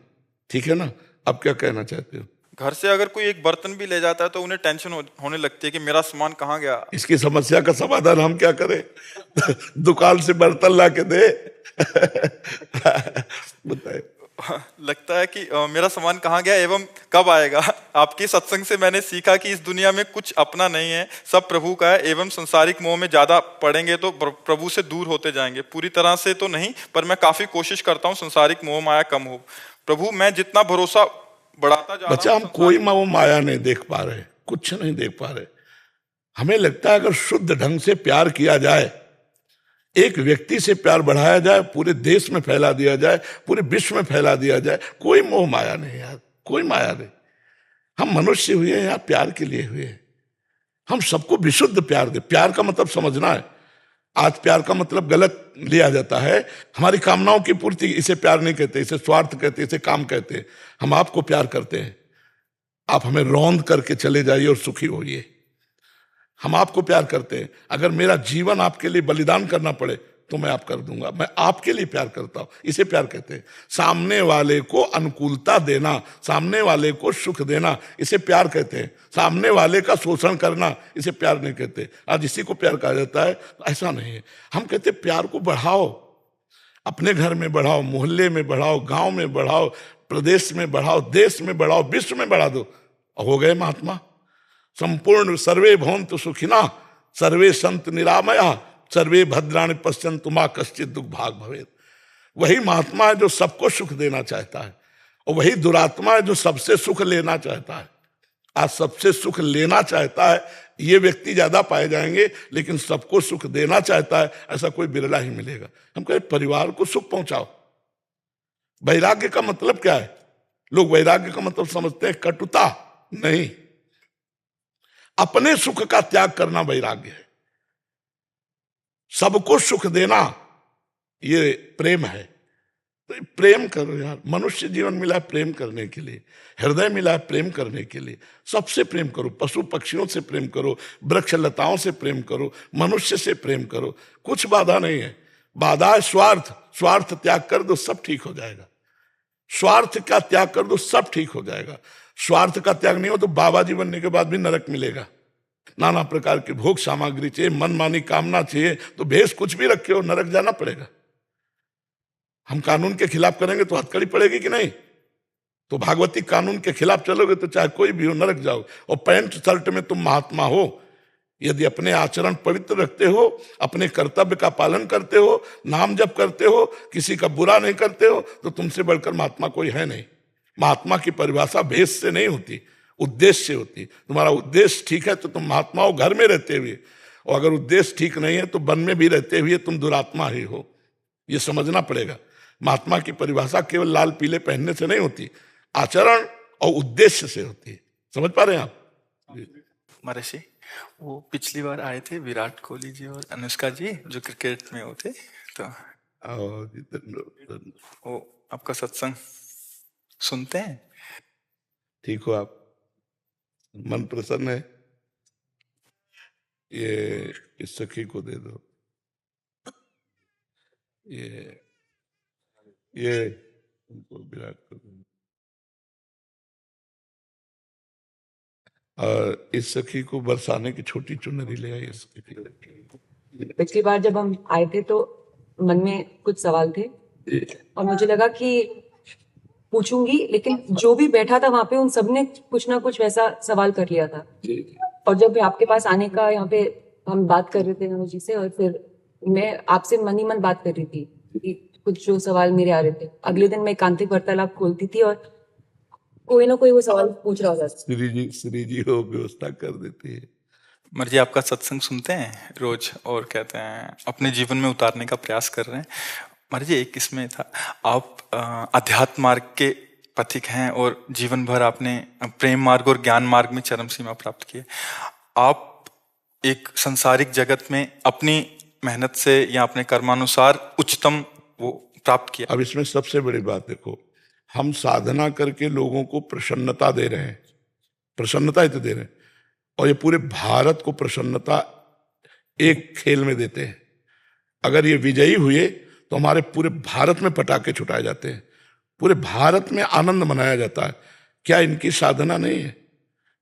ठीक है ना, अब क्या कहना चाहते हो? घर से अगर कोई एक बर्तन भी ले जाता है तो उन्हें टेंशन होने लगती है कि मेरा सामान कहाँ गया। इसकी समस्या का समाधान हम क्या करें? दुकान से बर्तन ला के दे। बताए लगता है कि मेरा सामान कहाँ गया एवं कब आएगा। आपकी सत्संग से मैंने सीखा कि इस दुनिया में कुछ अपना नहीं है, सब प्रभु का है, एवं संसारिक मोह में ज्यादा पड़ेंगे तो प्रभु से दूर होते जाएंगे। पूरी तरह से तो नहीं, पर मैं काफी कोशिश करता हूँ संसारिक मोह माया कम हो। प्रभु मैं जितना भरोसा बढ़ाता जा रहा हूं, बच्चा हम कोई मोह माया नहीं देख पा रहे, कुछ नहीं देख पा रहे। हमें लगता है अगर शुद्ध ढंग से प्यार किया जाए, एक व्यक्ति से प्यार बढ़ाया जाए, पूरे देश में फैला दिया जाए, पूरे विश्व में फैला दिया जाए, कोई मोह माया नहीं यार, कोई माया नहीं। हम मनुष्य हुए हैं यार, प्यार के लिए हुए हैं। हम सबको विशुद्ध प्यार दे। प्यार का मतलब समझना है। आज प्यार का मतलब गलत लिया जाता है। हमारी कामनाओं की पूर्ति, इसे प्यार नहीं कहते, इसे स्वार्थ कहते, इसे काम कहते हैं। हम आपको प्यार करते हैं, आप हमें रौंद करके चले जाइए और सुखी होइए। हम आपको प्यार करते हैं। अगर मेरा जीवन आपके लिए बलिदान करना पड़े तो मैं आप कर दूंगा। मैं आपके लिए प्यार करता हूं, इसे प्यार कहते हैं। सामने वाले को अनुकूलता देना, सामने वाले को सुख देना, इसे प्यार कहते हैं। सामने वाले का शोषण करना, इसे प्यार नहीं कहते। आज इसी को प्यार कहा जाता है, ऐसा नहीं है। हम कहते प्यार को बढ़ाओ, अपने घर में बढ़ाओ, मोहल्ले में बढ़ाओ, गांव में बढ़ाओ, प्रदेश में बढ़ाओ, देश में बढ़ाओ, विश्व में बढ़ा दो। हो गए महात्मा। संपूर्ण सर्वे भवन्तु सुखिना, सर्वे सन्तु निरामया, सर्वे भद्राणि पश्यन्तु मा कश्चित् दुख भाग भवेत्। वही महात्मा है जो सबको सुख देना चाहता है, और वही दुरात्मा है जो सबसे सुख लेना चाहता है। आज सबसे सुख लेना चाहता है ये व्यक्ति ज्यादा पाए जाएंगे, लेकिन सबको सुख देना चाहता है ऐसा कोई बिरला ही मिलेगा। हम कहें परिवार को सुख पहुंचाओ। वैराग्य का मतलब क्या है? लोग वैराग्य का मतलब समझते हैं कटुता, नहीं, अपने सुख का त्याग करना वैराग्य है। सबको सुख देना ये प्रेम है। तो प्रेम करो यार, मनुष्य जीवन मिला है प्रेम करने के लिए, हृदय मिला है प्रेम करने के लिए। सबसे प्रेम करो, पशु पक्षियों से प्रेम करो, वृक्ष लताओं से प्रेम करो, मनुष्य से प्रेम करो। कुछ बाधा नहीं है, बाधा है स्वार्थ। स्वार्थ त्याग कर दो, सब ठीक हो जाएगा। स्वार्थ का त्याग कर दो, सब ठीक हो जाएगा। स्वार्थ का त्याग नहीं हो तो बाबा जी बनने के बाद भी नरक मिलेगा। नाना प्रकार की भोग सामग्री चाहिए, मनमानी कामना चाहिए, तो भेष कुछ भी रखे हो नरक जाना पड़ेगा। हम कानून के खिलाफ करेंगे तो हथकड़ी पड़ेगी कि नहीं? तो भागवती कानून के खिलाफ चलोगे तो चाहे कोई भी हो नरक जाओ। और पैंट शर्ट में तुम महात्मा हो, यदि अपने आचरण पवित्र रखते हो, अपने कर्तव्य का पालन करते हो, नाम जप करते हो, किसी का बुरा नहीं करते हो, तो तुमसे बढ़कर महात्मा कोई है नहीं। महात्मा की परिभाषा भेष से नहीं होती, उद्देश्य से होती। तुम्हारा उद्देश्य ठीक है तो तुम महात्मा हो घर में रहते हुए, और अगर उद्देश्य ठीक नहीं है तो वन में भी रहते हुए तुम दुरात्मा ही हो। ये समझना पड़ेगा। महात्मा की परिभाषा केवल लाल पीले पहनने से नहीं होती, आचरण और उद्देश्य से होती है। समझ पा रहे हैं आप? महर्षि, वो पिछली बार आए थे विराट कोहली जी और अनुष्का जी जो क्रिकेट में होते, तो वो आपका सत्संग सुनते हैं? ठीक हो आप? मन प्रसन्न है? ये इस सखी को दे दो, ये उनको विराट को दे दो। और इस सखी को बरसाने की छोटी चुनरी ले आई। पिछली बार जब हम आए थे तो मन में कुछ सवाल थे और मुझे लगा कि पूछूंगी, लेकिन जो भी बैठा था वहां पे उन सब ने कुछ ना कुछ वैसा सवाल कर लिया था। और जब आपके पास आने का यहाँ पे हम बात कर रहे थे मनोज जी से, और फिर मैं आपसे मन ही मन बात कर रही थी कि कुछ जो सवाल मेरे आ रहे थे, अगले दिन मैं एकांतिक वार्तालाप खोलती थी और कोई ना कोई वो सवाल पूछ रहा था। श्री जी हो व्यवस्था कर देती है। मर्जी आपका सत्संग सुनते हैं रोज और कहते हैं अपने जीवन में उतारने का प्रयास कर रहे हैं। मर्जी एक इसमें था, आप अध्यात्म मार्ग के पथिक हैं और जीवन भर आपने प्रेम मार्ग और ज्ञान मार्ग में चरम सीमा प्राप्त की है। आप एक संसारिक जगत में अपनी मेहनत से या अपने कर्मानुसार उच्चतम वो प्राप्त किया। अब इसमें सबसे बड़ी बात देखो, हम साधना करके लोगों को प्रसन्नता दे रहे हैं, प्रसन्नता ही तो दे रहे हैं, और ये पूरे भारत को प्रसन्नता एक खेल में देते हैं। अगर ये विजयी हुए तो हमारे पूरे भारत में पटाखे छुटाए जाते हैं, पूरे भारत में आनंद मनाया जाता है। क्या इनकी साधना नहीं है?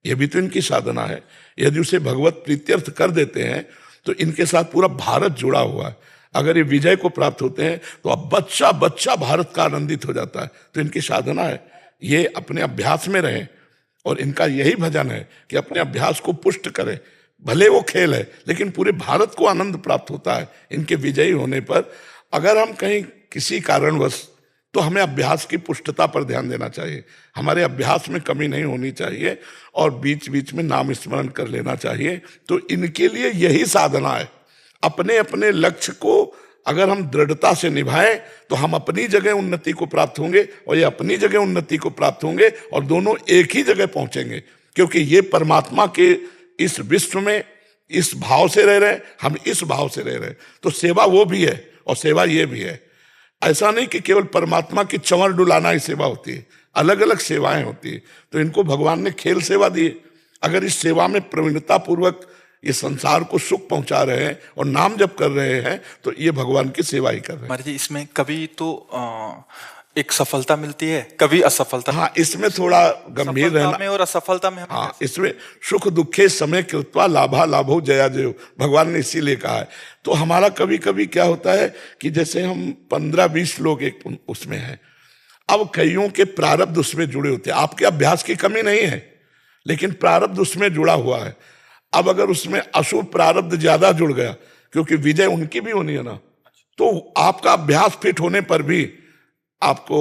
ये भी तो इनकी साधना है। यदि उसे भगवत प्रीत्यर्थ कर देते हैं तो इनके साथ पूरा भारत जुड़ा हुआ है। अगर ये विजय को प्राप्त होते हैं तो अब बच्चा बच्चा भारत का आनंदित हो जाता है। तो इनकी साधना है, ये अपने अभ्यास में रहें, और इनका यही भजन है कि अपने अभ्यास को पुष्ट करें। भले वो खेल है लेकिन पूरे भारत को आनंद प्राप्त होता है इनके विजयी होने पर। अगर हम कहीं किसी कारणवश, तो हमें अभ्यास की पुष्टता पर ध्यान देना चाहिए। हमारे अभ्यास में कमी नहीं होनी चाहिए और बीच बीच में नाम स्मरण कर लेना चाहिए। तो इनके लिए यही साधना है। अपने अपने लक्ष्य को अगर हम दृढ़ता से निभाएं तो हम अपनी जगह उन्नति को प्राप्त होंगे और ये अपनी जगह उन्नति को प्राप्त होंगे, और दोनों एक ही जगह पहुंचेंगे। क्योंकि ये परमात्मा के इस विश्व में इस भाव से रह रहे हैं, हम इस भाव से रह रहे हैं। तो सेवा वो भी है और सेवा ये भी है। ऐसा नहीं कि केवल परमात्मा की चंवर डुलाना ही सेवा होती है, अलग अलग सेवाएं होती है। तो इनको भगवान ने खेल सेवा दी है। अगर इस सेवा में प्रवीणता पूर्वक ये संसार को सुख पहुंचा रहे हैं और नाम जप कर रहे हैं तो ये भगवान की सेवा ही कर रहे हैं। महाराज जी, इसमें कभी तो एक सफलता मिलती है, कभी असफलता। हाँ, इसमें थोड़ा गंभीर रहना में और असफलता में। हाँ, इसमें सुख दुखे समय कृत्वा लाभा लाभो जया जयो, भगवान ने इसीलिए कहा है। तो हमारा कभी कभी क्या होता है कि जैसे हम 15-20 लोग एक उसमें हैं, अब कईयों के प्रारब्ध उसमें जुड़े होते हैं। आपके अभ्यास की कमी नहीं है लेकिन प्रारब्ध उसमें जुड़ा हुआ है। अब अगर उसमें अशुभ प्रारब्ध ज्यादा जुड़ गया, क्योंकि विजय उनकी भी होनी है ना, तो आपका अभ्यास फिट होने पर भी आपको